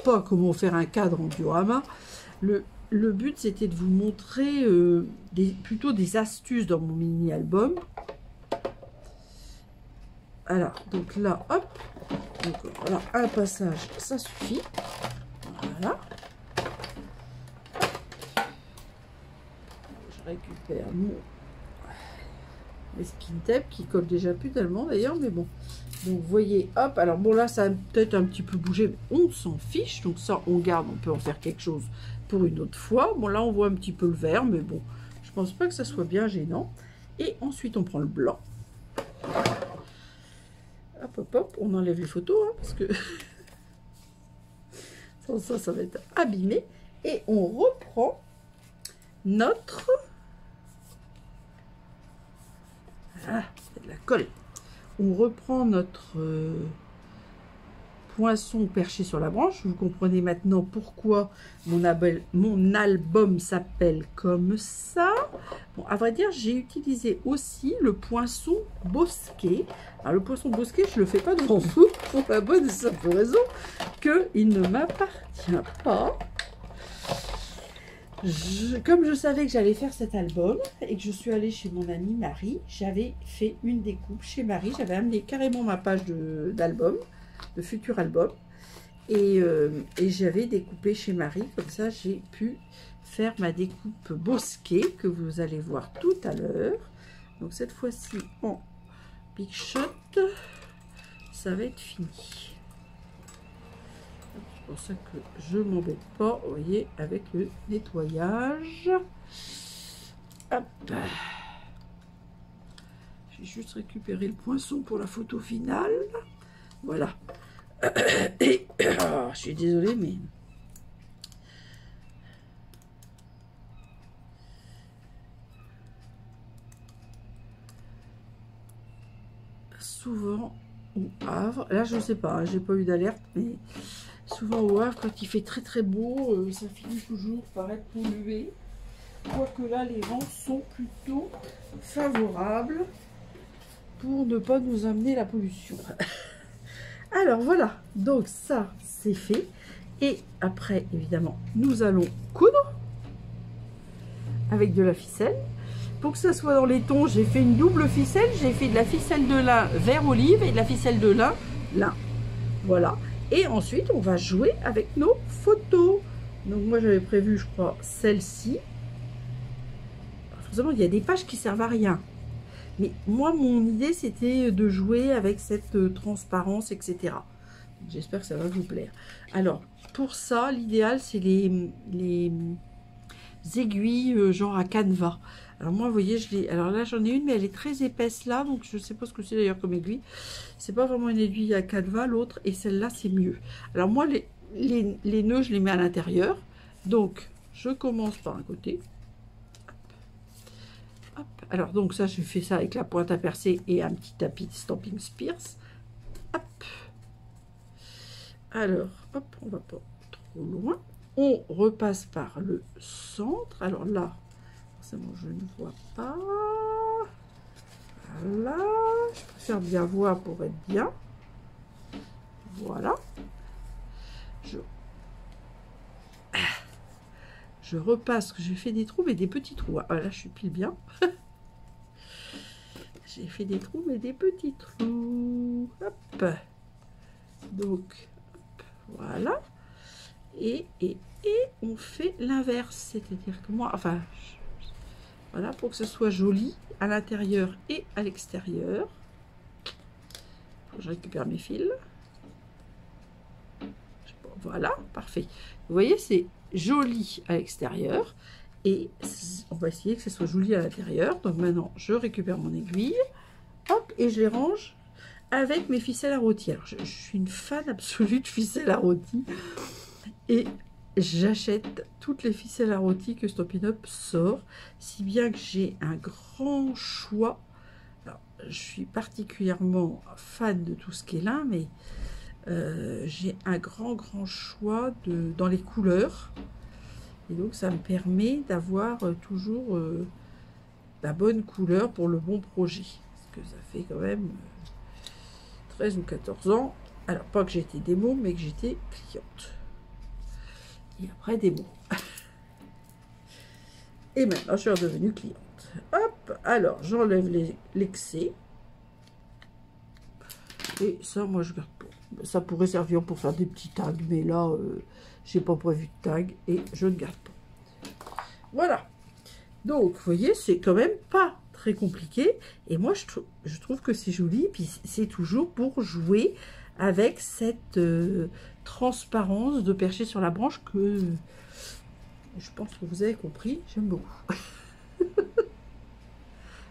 pas comment faire un cadre en diorama. Le but, c'était de vous montrer plutôt des astuces dans mon mini-album. Alors, donc là, hop. Donc, voilà, un passage, ça suffit. Voilà. Je récupère mon skin tape qui colle déjà plus tellement d'ailleurs, mais bon. Donc, vous voyez, hop. Alors, bon, là, ça a peut-être un petit peu bougé, mais on s'en fiche. Donc, ça, on garde, on peut en faire quelque chose pour une autre fois. Bon, là, on voit un petit peu le vert, mais bon, je pense pas que ça soit bien gênant. Et ensuite, on prend le blanc. Hop, hop, hop, on enlève les photos, hein, parce que sans ça, ça va être abîmé. Et on reprend notre... Ah, c'est de la colle. On reprend notre poinçon perché sur la branche. Vous comprenez maintenant pourquoi mon album s'appelle comme ça. Bon, à vrai dire, j'ai utilisé aussi le poinçon bosquet. Alors, le poinçon bosquet, je ne le fais pas devant vous pour la bonne et simple raison qu'il ne m'appartient pas. Comme je savais que j'allais faire cet album et que je suis allée chez mon amie Marie, j'avais fait une découpe chez Marie. J'avais amené carrément ma page d'album, de futur album. Et j'avais découpé chez Marie. Comme ça, j'ai pu faire ma découpe bosquet que vous allez voir tout à l'heure. Donc, cette fois-ci, en Big Shot, ça va être fini. C'est pour ça que je m'embête pas, vous voyez, avec le nettoyage. Hop. J'ai juste récupéré le poinçon pour la photo finale. Voilà. Et oh, je suis désolée, mais souvent au Havre, là je sais pas, hein, j'ai pas eu d'alerte, mais souvent au Havre, quand il fait très très beau, ça finit toujours par être pollué. Quoique là, les vents sont plutôt favorables pour ne pas nous amener la pollution. Alors voilà, donc ça c'est fait. Et après, évidemment, nous allons coudre avec de la ficelle. pour que ça soit dans les tons, j'ai fait une double ficelle. J'ai fait de la ficelle de lin vert olive et de la ficelle de lin lin. Voilà. Et ensuite, on va jouer avec nos photos. Donc moi, j'avais prévu, je crois, celle-ci. Forcément, il y a des pages qui servent à rien. Mais moi, mon idée, c'était de jouer avec cette transparence, etc. J'espère que ça va vous plaire. Alors, pour ça, l'idéal, c'est les aiguilles genre à canevas. Alors moi, vous voyez, alors là, j'en ai une, mais elle est très épaisse là, donc je ne sais pas ce que c'est d'ailleurs comme aiguille. C'est pas vraiment une aiguille à canevas, l'autre, et celle-là, c'est mieux. Alors moi, les nœuds, je les mets à l'intérieur. Donc, je commence par un côté. Hop. Alors, donc ça, je fais ça avec la pointe à percer et un petit tapis de Stampin' Spears. Hop. Alors, hop, on va pas trop loin. On repasse par le centre. Alors là, forcément, je ne vois pas. Voilà. Je préfère bien voir pour être bien. Voilà. Je repasse, que j'ai fait des trous, mais des petits trous. Ah, là, je suis pile bien. J'ai fait des trous, mais des petits trous. Hop. Donc, hop, voilà. Et on fait l'inverse. C'est-à-dire que moi, enfin, voilà, pour que ce soit joli à l'intérieur et à l'extérieur. Je récupère mes fils. Voilà, parfait. Vous voyez, c'est joli à l'extérieur. Et on va essayer que ce soit joli à l'intérieur. Donc maintenant, je récupère mon aiguille. Hop, et je les range avec mes ficelles à rôti. Alors, je suis une fan absolue de ficelles à rôti. Et j'achète toutes les ficelles à rôti que Stampin' Up sort. Si bien que j'ai un grand choix. Alors, je suis particulièrement fan de tout ce qui est lin, mais j'ai un grand choix dans les couleurs. Et donc, ça me permet d'avoir toujours la bonne couleur pour le bon projet. Parce que ça fait quand même 13 ou 14 ans. Alors, pas que j'étais démo, mais que j'étais cliente. Et après, démo. Et maintenant, je suis redevenue cliente. Hop, alors, j'enlève l'excès. Et ça, moi, je garde pas. Ça pourrait servir pour faire des petits tags, mais là, j'ai pas prévu de tag et je ne garde pas. Voilà. Donc, vous voyez, c'est quand même pas très compliqué. Et moi, je trouve que c'est joli. Puis, c'est toujours pour jouer avec cette transparence de percher sur la branche que je pense que vous avez compris. J'aime beaucoup.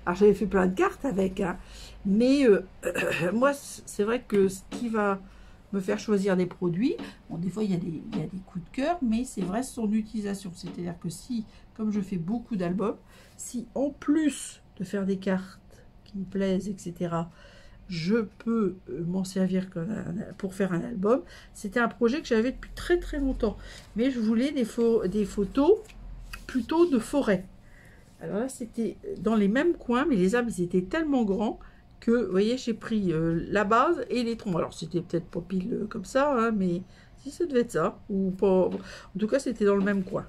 Alors, j'avais fait plein de cartes avec, hein, mais moi, c'est vrai que ce qui va me faire choisir des produits, bon, des fois, il y a des coups de cœur, mais c'est vrai son utilisation. C'est-à-dire que si, comme je fais beaucoup d'albums, si en plus de faire des cartes qui me plaisent, etc., je peux m'en servir pour faire un album, c'était un projet que j'avais depuis très longtemps. Mais je voulais des photos plutôt de forêt. Alors là, c'était dans les mêmes coins, mais les arbres, ils étaient tellement grands que, vous voyez, j'ai pris la base et les troncs. Alors, c'était peut-être pas pile comme ça, hein, mais si ça devait être ça, ou pas. En tout cas, c'était dans le même coin.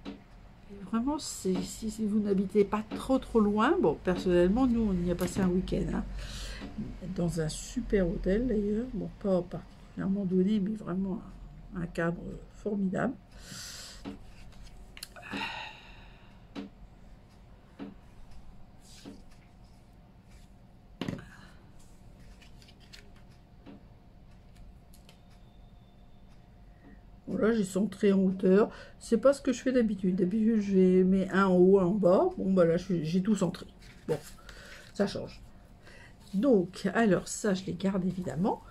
Et vraiment, si vous n'habitez pas trop loin, bon, personnellement, nous, on y a passé un week-end, hein, dans un super hôtel, d'ailleurs. Bon, pas particulièrement donné, mais vraiment un cadre formidable. Voilà, j'ai centré en hauteur. C'est pas ce que je fais d'habitude. D'habitude, je mets un en haut, un en bas. Bon, bah là, j'ai tout centré. Bon, ça change. Donc, alors ça, je les garde évidemment.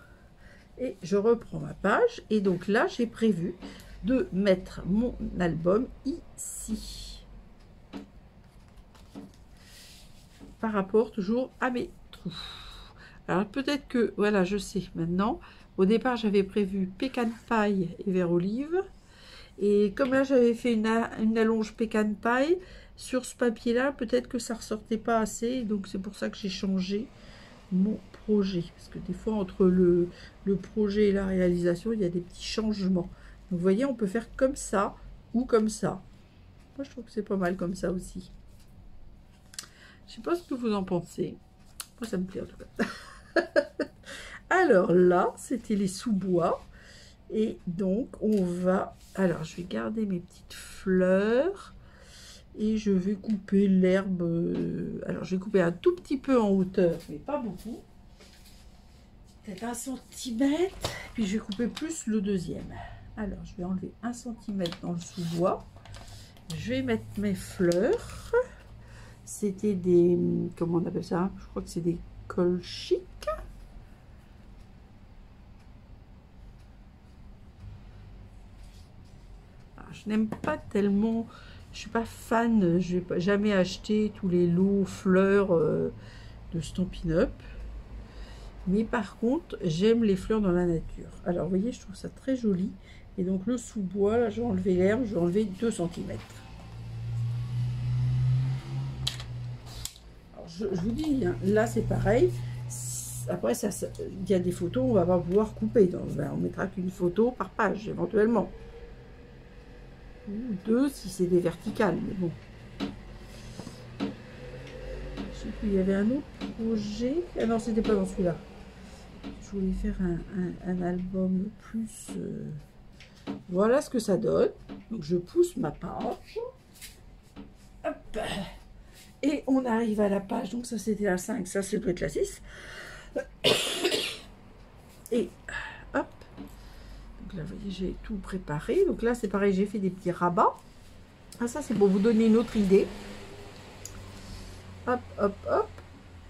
Et je reprends ma page. Et donc là, j'ai prévu de mettre mon album ici. Par rapport toujours à mes trous. Alors, peut-être que, voilà, je sais maintenant. Au départ, j'avais prévu pécan paille et vert olive. Et comme là, j'avais fait une allonge pécan paille, sur ce papier-là, peut-être que ça ne ressortait pas assez. Donc, c'est pour ça que j'ai changé mon projet. Parce que des fois, entre le projet et la réalisation, il y a des petits changements. Donc, vous voyez, on peut faire comme ça ou comme ça. Moi, je trouve que c'est pas mal comme ça aussi. Je sais pas ce que vous en pensez. Moi, ça me plaît en tout cas. Alors là, c'était les sous-bois. Et donc, on va... Alors, je vais garder mes petites fleurs. Et je vais couper l'herbe. Alors, je vais couper un tout petit peu en hauteur, mais pas beaucoup. Peut-être 1 centimètre. Puis, je vais couper plus le deuxième. Alors, je vais enlever 1 centimètre dans le sous-bois. Je vais mettre mes fleurs. C'était des... Comment on appelle ça? Je crois que c'est des colchiques. Je n'aime pas tellement, je suis pas fan, je vais jamais acheter tous les lots fleurs de Stampin' Up. Mais par contre, j'aime les fleurs dans la nature. Alors, vous voyez, je trouve ça très joli. Et donc, le sous-bois, là, j'ai enlevé l'herbe, j'ai enlevé 2 cm. Alors, je vous dis, hein, là, c'est pareil. Après, il y a des photos, on va pas pouvoir couper. Donc, on mettra qu'une photo par page, éventuellement. Ou 2 si c'est des verticales, mais bon. Je sais plus, il y avait un autre projet. Ah non, c'était pas dans celui-là. Je voulais faire un album plus... Voilà ce que ça donne. Donc je pousse ma page. Hop. Et on arrive à la page. Donc ça c'était la 5, ça c'est peut-être la 6. Et hop. Là, vous voyez, j'ai tout préparé. Donc là, c'est pareil, j'ai fait des petits rabats. Ah, ça, c'est pour vous donner une autre idée. Hop, hop, hop.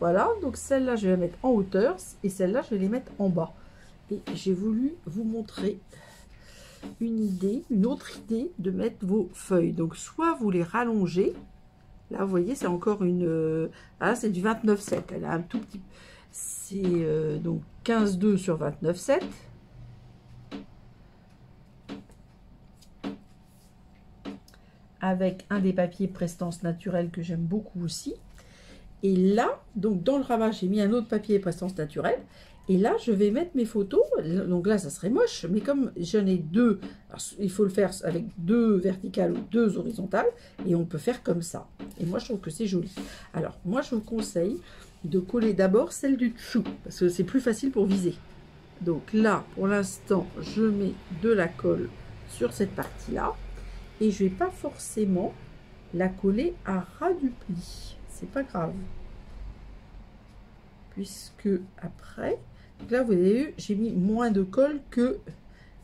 Voilà. Donc celle-là, je vais la mettre en hauteur. Et celle-là, je vais les mettre en bas. Et j'ai voulu vous montrer une idée, une autre idée de mettre vos feuilles. Donc, soit vous les rallongez. Là, vous voyez, c'est encore une... Ah, c'est du 29,7. Elle a un tout petit... C'est donc 15,2 sur 29,7. Avec un des papiers prestance naturelle que j'aime beaucoup aussi. Et là, donc dans le rabat, j'ai mis un autre papier prestance naturelle. Et là, je vais mettre mes photos. Donc là, ça serait moche. Mais comme j'en ai 2, alors, il faut le faire avec 2 verticales ou 2 horizontales. Et on peut faire comme ça. Et moi, je trouve que c'est joli. Alors, moi, je vous conseille de coller d'abord celle du dessous. Parce que c'est plus facile pour viser. Donc là, pour l'instant, je mets de la colle sur cette partie-là. Et je ne vais pas forcément la coller à ras du pli. C'est pas grave. Puisque après, donc là vous avez vu, j'ai mis moins de colle que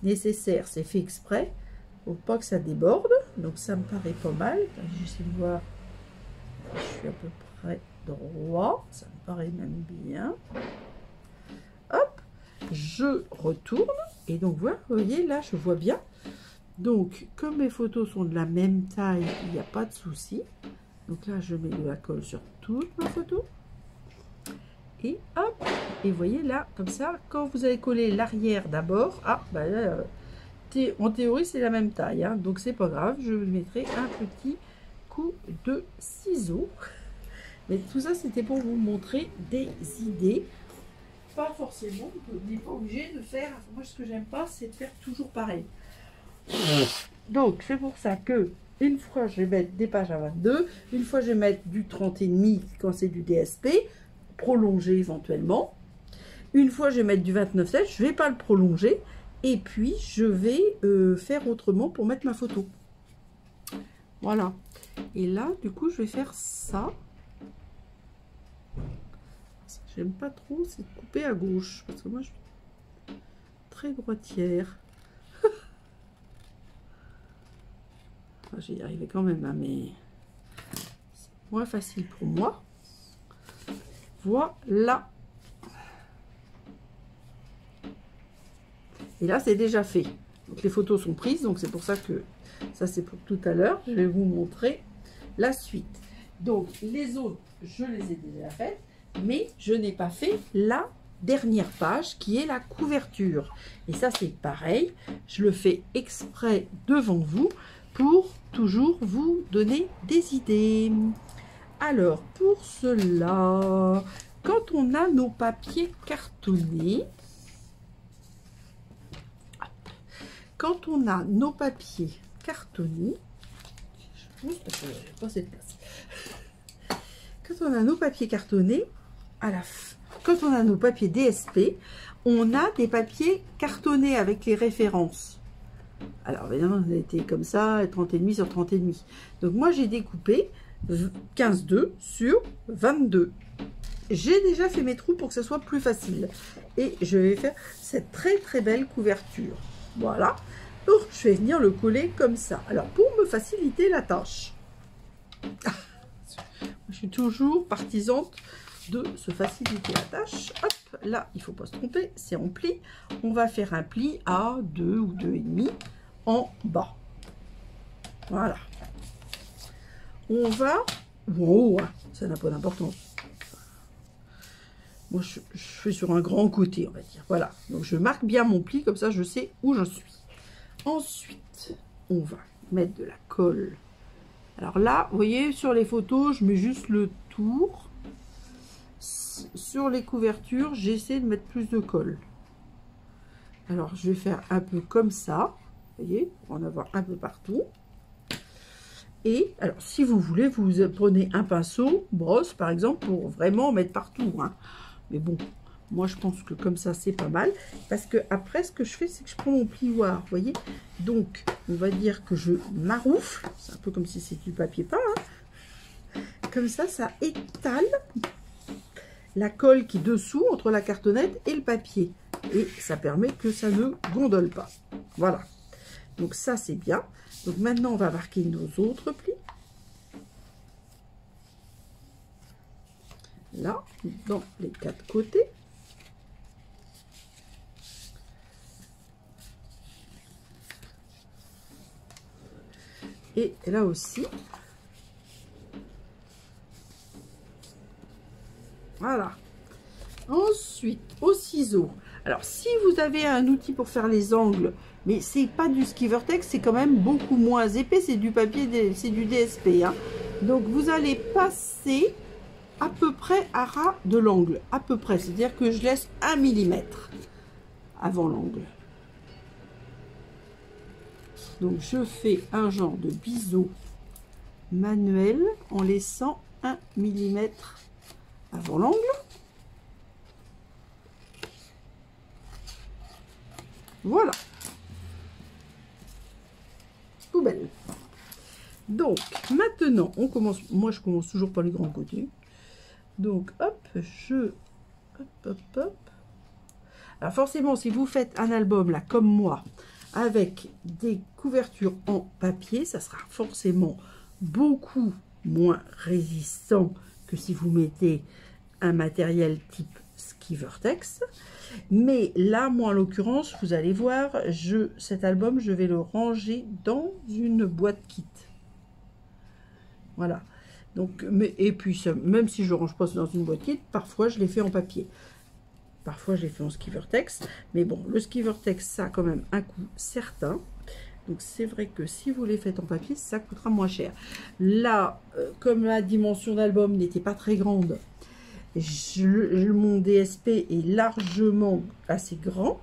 nécessaire. C'est fait exprès pour pas que ça déborde. Donc ça me paraît pas mal. J'essaie de voir. Je suis à peu près droit. Ça me paraît même bien. Hop, je retourne. Et donc voilà, vous voyez là, je vois bien. Donc, comme mes photos sont de la même taille, il n'y a pas de souci. Donc là, je mets de la colle sur toutes mes photos. Et hop, et vous voyez là, comme ça, quand vous avez collé l'arrière d'abord, ah, bah là, en théorie, c'est la même taille. Hein, donc, c'est pas grave, je mettrai un petit coup de ciseaux. Mais tout ça, c'était pour vous montrer des idées. Pas forcément, vous n'êtes pas obligé de faire. Moi, ce que j'aime pas, c'est de faire toujours pareil. Donc c'est pour ça que une fois je vais mettre des pages à 22, une fois je vais mettre du 30,5 quand c'est du DSP, prolongé éventuellement, une fois je vais mettre du 29,7, je vais pas le prolonger, et puis je vais faire autrement pour mettre ma photo. Voilà. Et là du coup je vais faire ça. J'aime pas trop, c'est de couper à gauche parce que moi je suis très droitière. J'y arrivais quand même, hein, mais c'est moins facile pour moi. Voilà. Et là, c'est déjà fait. Donc, les photos sont prises. Donc, c'est pour ça que ça, c'est pour tout à l'heure. Je vais vous montrer la suite. Donc, les autres, je les ai déjà faites. Mais je n'ai pas fait la dernière page qui est la couverture. Et ça, c'est pareil. Je le fais exprès devant vous pour toujours vous donner des idées. Alors, pour cela, quand on a nos papiers cartonnés, quand on a nos papiers cartonnés, je pousse parce que j'ai pas cette place. quand on a nos papiers cartonnés, quand on a nos papiers DSP, on a des papiers cartonnés avec les références. Alors évidemment, on a été comme ça, 30,5 sur 30,5. Donc moi, j'ai découpé 15,2 sur 22. J'ai déjà fait mes trous pour que ce soit plus facile. Et je vais faire cette très très belle couverture. Voilà. Donc, je vais venir le coller comme ça. Alors, pour me faciliter la tâche, je suis toujours partisante de se faciliter la tâche. Hop, là, il ne faut pas se tromper, c'est en pli. On va faire un pli à 2 ou 2,5 en bas. Voilà. On va... Wow, ça n'a pas d'importance. Moi, je fais sur un grand côté, on va dire. Voilà. Donc, je marque bien mon pli, comme ça, je sais où je suis. Ensuite, on va mettre de la colle. Alors là, vous voyez, sur les photos, je mets juste le tour. Sur les couvertures, j'essaie de mettre plus de colle. Alors, je vais faire un peu comme ça. Vous voyez, pour en avoir un peu partout. Et, alors, si vous voulez, vous prenez un pinceau, brosse, par exemple, pour vraiment mettre partout. Hein. Mais bon, moi, je pense que comme ça, c'est pas mal. Parce que après, ce que je fais, c'est que je prends mon plioir, vous voyez. Donc, on va dire que je maroufle. C'est un peu comme si c'était du papier peint. Hein. Comme ça étale la colle qui est dessous, entre la cartonnette et le papier. Et ça permet que ça ne gondole pas. Voilà. Donc, ça, c'est bien. Donc, maintenant, on va marquer nos autres plis. Là, dans les 4 côtés. Et là aussi. Voilà. Ensuite, au ciseau. Alors, si vous avez un outil pour faire les angles, mais c'est pas du Skivertex, c'est quand même beaucoup moins épais, c'est du papier, c'est du DSP. Hein. Donc, vous allez passer à peu près à ras de l'angle. À peu près, c'est-à-dire que je laisse 1 mm avant l'angle. Donc, je fais un genre de biseau manuel en laissant 1 mm avant l'angle. Voilà. Poubelle. Donc, maintenant, on commence. Moi, je commence toujours par les grands côtés. Donc, hop, hop. Alors, forcément, si vous faites un album, là, comme moi, avec des couvertures en papier, ça sera forcément beaucoup moins résistant que si vous mettez un matériel type Skivertex. Mais là, moi, en l'occurrence, vous allez voir, cet album, je vais le ranger dans une boîte kit. Voilà. Donc, et puis, ça, même si je ne range pas dans une boîte kit, parfois, je les fais en papier. Parfois, je les fais en Skivertex. Mais bon, le Skivertex, ça a quand même un coût certain. Donc, c'est vrai que si vous les faites en papier, ça coûtera moins cher. Là, comme la dimension d'album n'était pas très grande, mon DSP est largement assez grand.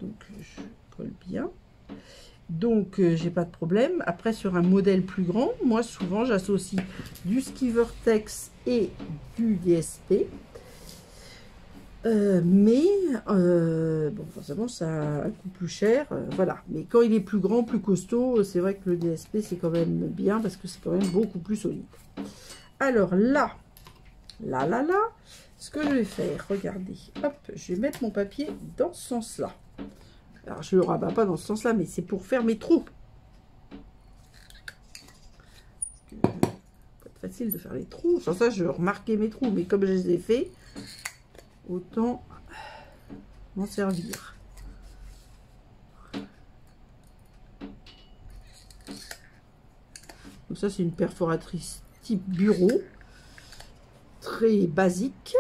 Donc, je colle bien. Donc, j'ai pas de problème. Après, sur un modèle plus grand, moi, souvent, j'associe du Skivertex et du DSP. Bon, forcément, ça a un coût plus cher. Voilà. Mais quand il est plus grand, plus costaud, c'est vrai que le DSP, c'est quand même bien parce que c'est quand même beaucoup plus solide. Alors là, ce que je vais faire, regardez, hop, je vais mettre mon papier dans ce sens-là. Alors, je ne le rabats pas dans ce sens-là, mais c'est pour faire mes trous. C'est pas facile de faire les trous. Sans ça, je vais remarquer mes trous, mais comme je les ai faits, autant m'en servir. Donc ça, c'est une perforatrice type bureau. Très basique.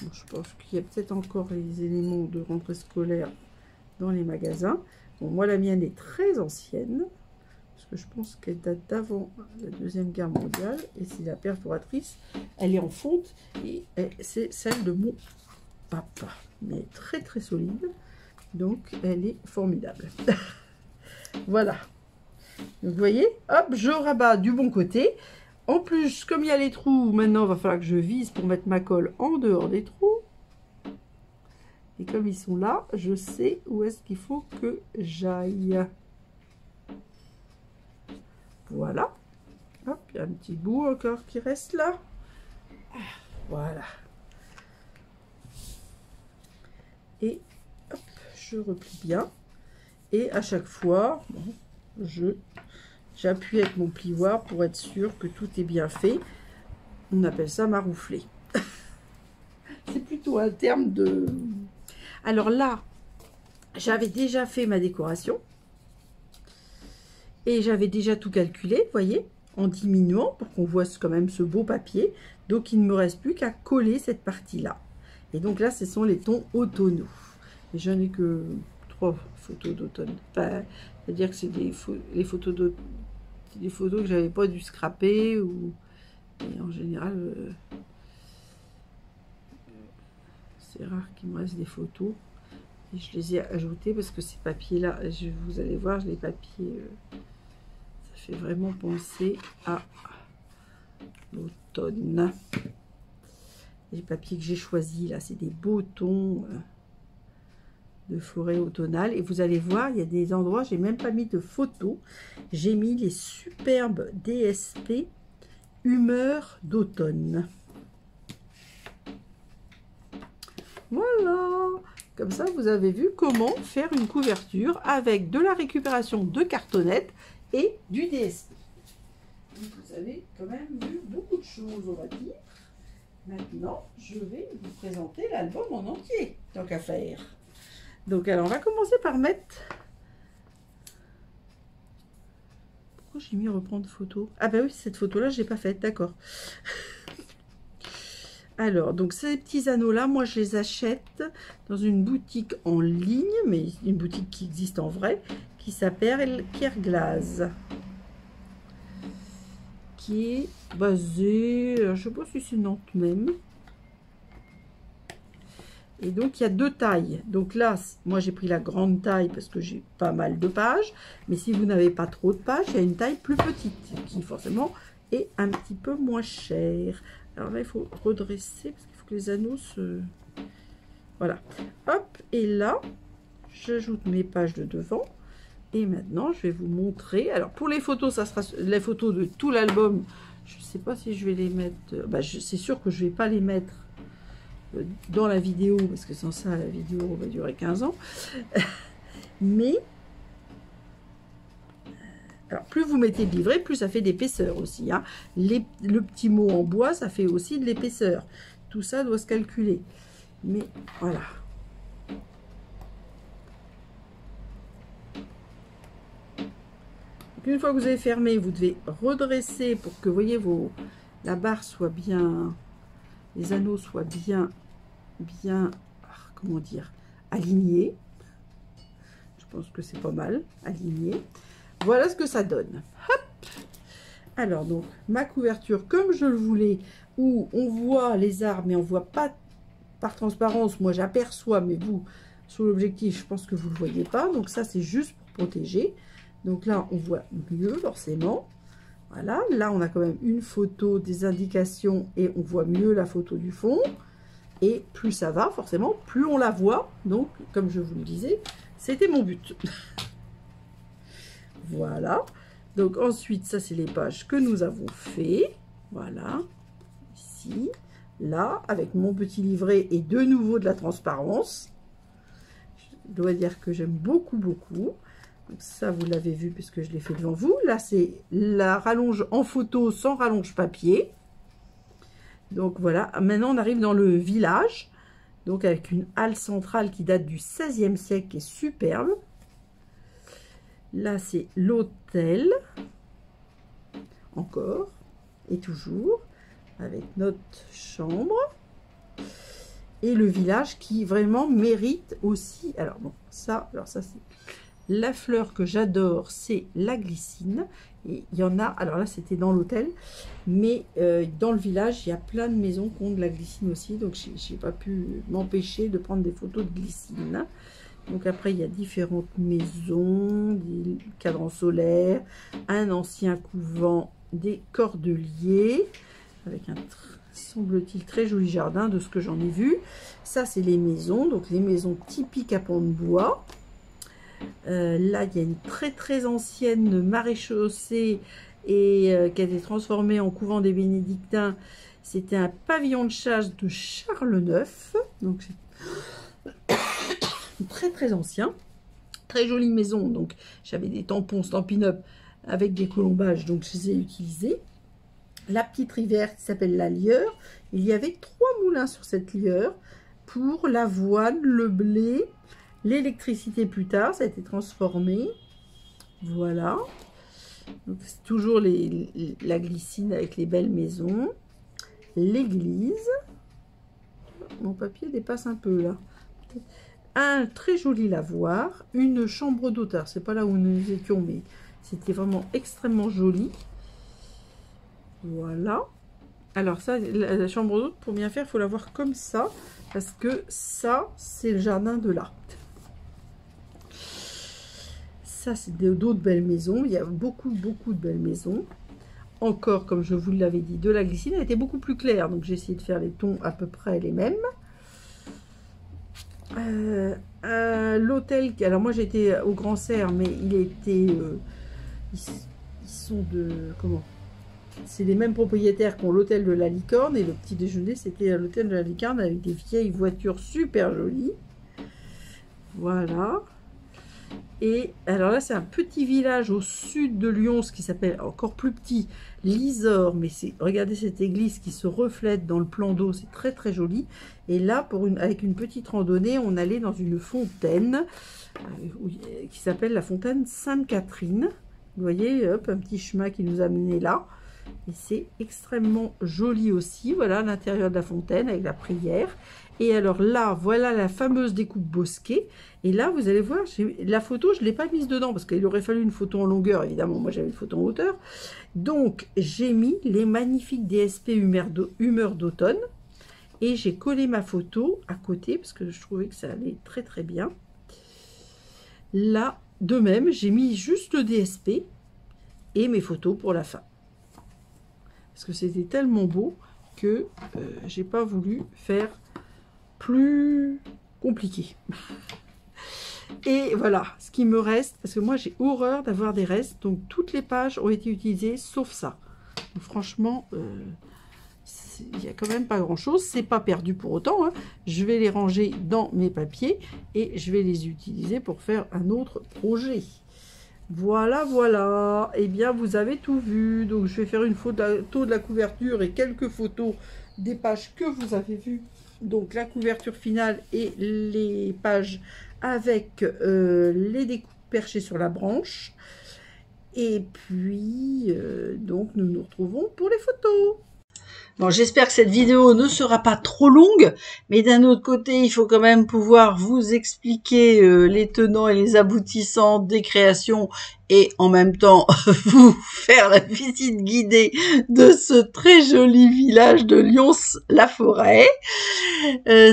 Bon, je pense qu'il y a peut-être encore les éléments de rentrée scolaire dans les magasins. Bon, moi, la mienne est très ancienne, parce que je pense qu'elle date d'avant la Deuxième Guerre mondiale. Et c'est la perforatrice, elle est en fonte, et c'est celle de mon papa. Mais elle est très très solide, donc elle est formidable. Voilà. Donc, vous voyez, hop, je rabats du bon côté. En plus, comme il y a les trous, maintenant, il va falloir que je vise pour mettre ma colle en dehors des trous. Et comme ils sont là, je sais où est-ce qu'il faut que j'aille. Voilà. Hop, il y a un petit bout encore qui reste là. Voilà. Et hop, je replie bien. Et à chaque fois, bon, j'appuie avec mon plioir pour être sûr que tout est bien fait. On appelle ça maroufler. C'est plutôt un terme de... Alors là, j'avais déjà fait ma décoration. Et j'avais déjà tout calculé, vous voyez, en diminuant pour qu'on voit quand même ce beau papier. Donc, il ne me reste plus qu'à coller cette partie-là. Et donc là, ce sont les tons automnaux. Et je n'ai que 3 photos d'automne. Enfin, c'est-à-dire que c'est les photos d'automne. Des photos que j'avais pas dû scraper ou et en général c'est rare qu'il me reste des photos et je les ai ajoutées parce que ces papiers là, vous allez voir, les papiers ça fait vraiment penser à l'automne. Les papiers que j'ai choisis là, c'est des beaux tons de forêt automnale et vous allez voir, il y a des endroits, j'ai même pas mis de photos, j'ai mis les superbes DSP humeur d'automne. Voilà, comme ça vous avez vu comment faire une couverture avec de la récupération de cartonnettes et du DSP. Donc, vous avez quand même vu beaucoup de choses, on va dire. Maintenant, je vais vous présenter l'album en entier, tant qu'à faire. Donc, alors, on va commencer par mettre... Pourquoi j'ai mis reprendre photo? Ah bah oui, cette photo-là, je l'ai pas faite, d'accord. Alors, donc, ces petits anneaux-là, moi, je les achète dans une boutique en ligne, mais une boutique qui existe en vrai, qui s'appelle Kerglaze. Qui est basée, je sais pas si c'est Nantes même. Et donc, il y a 2 tailles. Donc là, moi, j'ai pris la grande taille parce que j'ai pas mal de pages. Mais si vous n'avez pas trop de pages, il y a une taille plus petite qui, forcément, est un petit peu moins chère. Alors là, il faut redresser parce qu'il faut que les anneaux se... Voilà. Hop, et là, j'ajoute mes pages de devant. Et maintenant, je vais vous montrer. Alors, pour les photos, ça sera les photos de tout l'album. Je ne sais pas si je vais les mettre... Bah, c'est sûr que je ne vais pas les mettre dans la vidéo, parce que sans ça, la vidéo va durer 15 ans. Mais, alors, plus vous mettez de livret, plus ça fait d'épaisseur aussi. Hein. Le petit mot en bois, ça fait aussi de l'épaisseur. Tout ça doit se calculer. Mais, voilà. Donc, une fois que vous avez fermé, vous devez redresser pour que, vous voyez, la barre soit bien... Les anneaux soient bien, comment dire, alignés. Je pense que c'est pas mal, alignés. Voilà ce que ça donne. Hop. Alors, donc, ma couverture, comme je le voulais, où on voit les arbres, mais on ne voit pas par transparence. Moi, j'aperçois, mais vous, sur l'objectif, je pense que vous ne le voyez pas. Donc, ça, c'est juste pour protéger. Donc là, on voit mieux, forcément. Voilà, là on a quand même une photo des indications et on voit mieux la photo du fond. Et plus ça va, forcément, plus on la voit. Donc, comme je vous le disais, c'était mon but. Voilà. Donc ensuite, ça c'est les pages que nous avons fait. Voilà. Ici, là, avec mon petit livret et de nouveau de la transparence. Je dois dire que j'aime beaucoup, beaucoup. Donc ça, vous l'avez vu puisque je l'ai fait devant vous. Là, c'est la rallonge en photo sans rallonge papier. Donc voilà, maintenant on arrive dans le village. Donc avec une halle centrale qui date du XVIe siècle, qui est superbe. Là, c'est l'hôtel. Encore et toujours. Avec notre chambre. Et le village qui vraiment mérite aussi. Alors bon, ça c'est... La fleur que j'adore, c'est la glycine. Et il y en a, alors là c'était dans l'hôtel, mais dans le village, il y a plein de maisons qui ont de la glycine aussi. Donc je n'ai pas pu m'empêcher de prendre des photos de glycine. Donc après, il y a différentes maisons, des cadrans solaires, un ancien couvent des cordeliers avec un, semble-t-il, très joli jardin de ce que j'en ai vu. Ça, c'est les maisons, donc les maisons typiques à pans de bois. Là, il y a une très ancienne maréchaussée et qui a été transformée en couvent des Bénédictins. C'était un pavillon de chasse de Charles IX, donc c'est très ancien. Très jolie maison, donc j'avais des tampons Stampin' Up avec des colombages, donc je les ai utilisés. La petite rivière qui s'appelle la Lieure. Il y avait 3 moulins sur cette Lieure pour l'avoine, le blé, l'électricité plus tard. Ça a été transformé. Voilà. Donc c'est toujours la glycine avec les belles maisons. L'église. Mon papier dépasse un peu là. Un très joli lavoir. Une chambre d'auteur. C'est pas là où nous étions, mais c'était vraiment extrêmement joli. Voilà. Alors ça, la chambre d'hôte, pour bien faire, il faut la voir comme ça. Parce que ça, c'est le jardin de là. Ça, c'est d'autres belles maisons. Il y a beaucoup de belles maisons. Encore, comme je vous l'avais dit, de la glycine. Elle était beaucoup plus claire. Donc, j'ai essayé de faire les tons à peu près les mêmes. L'hôtel, alors moi j'étais au Grand Serre, mais il était... ils sont de... Comment? C'est les mêmes propriétaires qu'ont l'hôtel de la Licorne. Et le petit déjeuner, c'était l'hôtel de la Licorne avec des vieilles voitures super jolies. Voilà. Et alors là, c'est un petit village au sud de Lyon, ce qui s'appelle encore plus petit, Lisor. Mais c'est, regardez cette église qui se reflète dans le plan d'eau, c'est très joli. Et là, avec une petite randonnée, on allait dans une fontaine qui s'appelle la fontaine Sainte-Catherine. Vous voyez, hop, un petit chemin qui nous a mené là. Et c'est extrêmement joli aussi. Voilà l'intérieur de la fontaine avec la prière. Et alors là, voilà la fameuse découpe bosquet. Et là, vous allez voir, la photo, je ne l'ai pas mise dedans parce qu'il aurait fallu une photo en longueur. Évidemment, moi, j'avais une photo en hauteur. Donc, j'ai mis les magnifiques DSP Humeur d'automne. Et j'ai collé ma photo à côté parce que je trouvais que ça allait très bien. Là, de même, j'ai mis juste le DSP et mes photos pour la fin. Parce que c'était tellement beau que j'ai pas voulu faire plus compliqué. Et voilà, ce qui me reste, parce que moi j'ai horreur d'avoir des restes, donc toutes les pages ont été utilisées sauf ça. Donc, franchement, il n'y a quand même pas grand chose, c'est pas perdu pour autant, hein. Je vais les ranger dans mes papiers et je vais les utiliser pour faire un autre projet. Voilà, et bien vous avez tout vu. Donc je vais faire une photo de la couverture et quelques photos des pages que vous avez vues. Donc la couverture finale et les pages avec les découpes perchées sur la branche. Et puis, donc nous nous retrouvons pour les photos. Bon, j'espère que cette vidéo ne sera pas trop longue, mais d'un autre côté, il faut quand même pouvoir vous expliquer les tenants et les aboutissants des créations et en même temps vous faire la visite guidée de ce très joli village de Lyons-la-Forêt.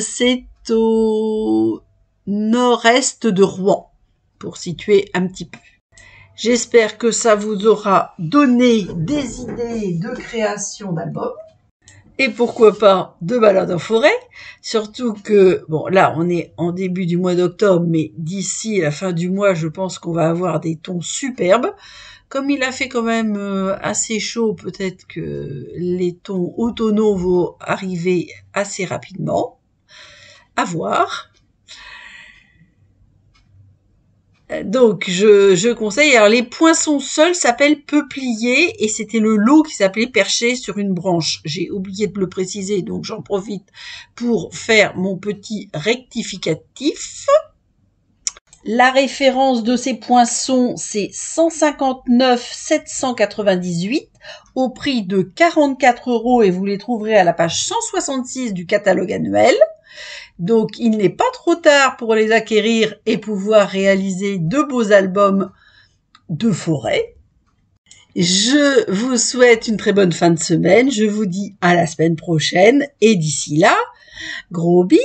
C'est au nord-est de Rouen, pour situer un petit peu. J'espère que ça vous aura donné des idées de création d'albums. Et pourquoi pas de balade en forêt, surtout que, bon, là, on est en début du mois d'octobre, mais d'ici la fin du mois, je pense qu'on va avoir des tons superbes. Comme il a fait quand même assez chaud, peut-être que les tons automnaux vont arriver assez rapidement. À voir. Donc, je conseille. Alors, les poinçons seuls s'appellent peupliers et c'était le lot qui s'appelait perché sur une branche. J'ai oublié de le préciser, donc j'en profite pour faire mon petit rectificatif. La référence de ces poinçons, c'est 159,798 au prix de 44 € et vous les trouverez à la page 166 du catalogue annuel. Donc, il n'est pas trop tard pour les acquérir et pouvoir réaliser de beaux albums de forêt. Je vous souhaite une très bonne fin de semaine. Je vous dis à la semaine prochaine. Et d'ici là, gros bisous!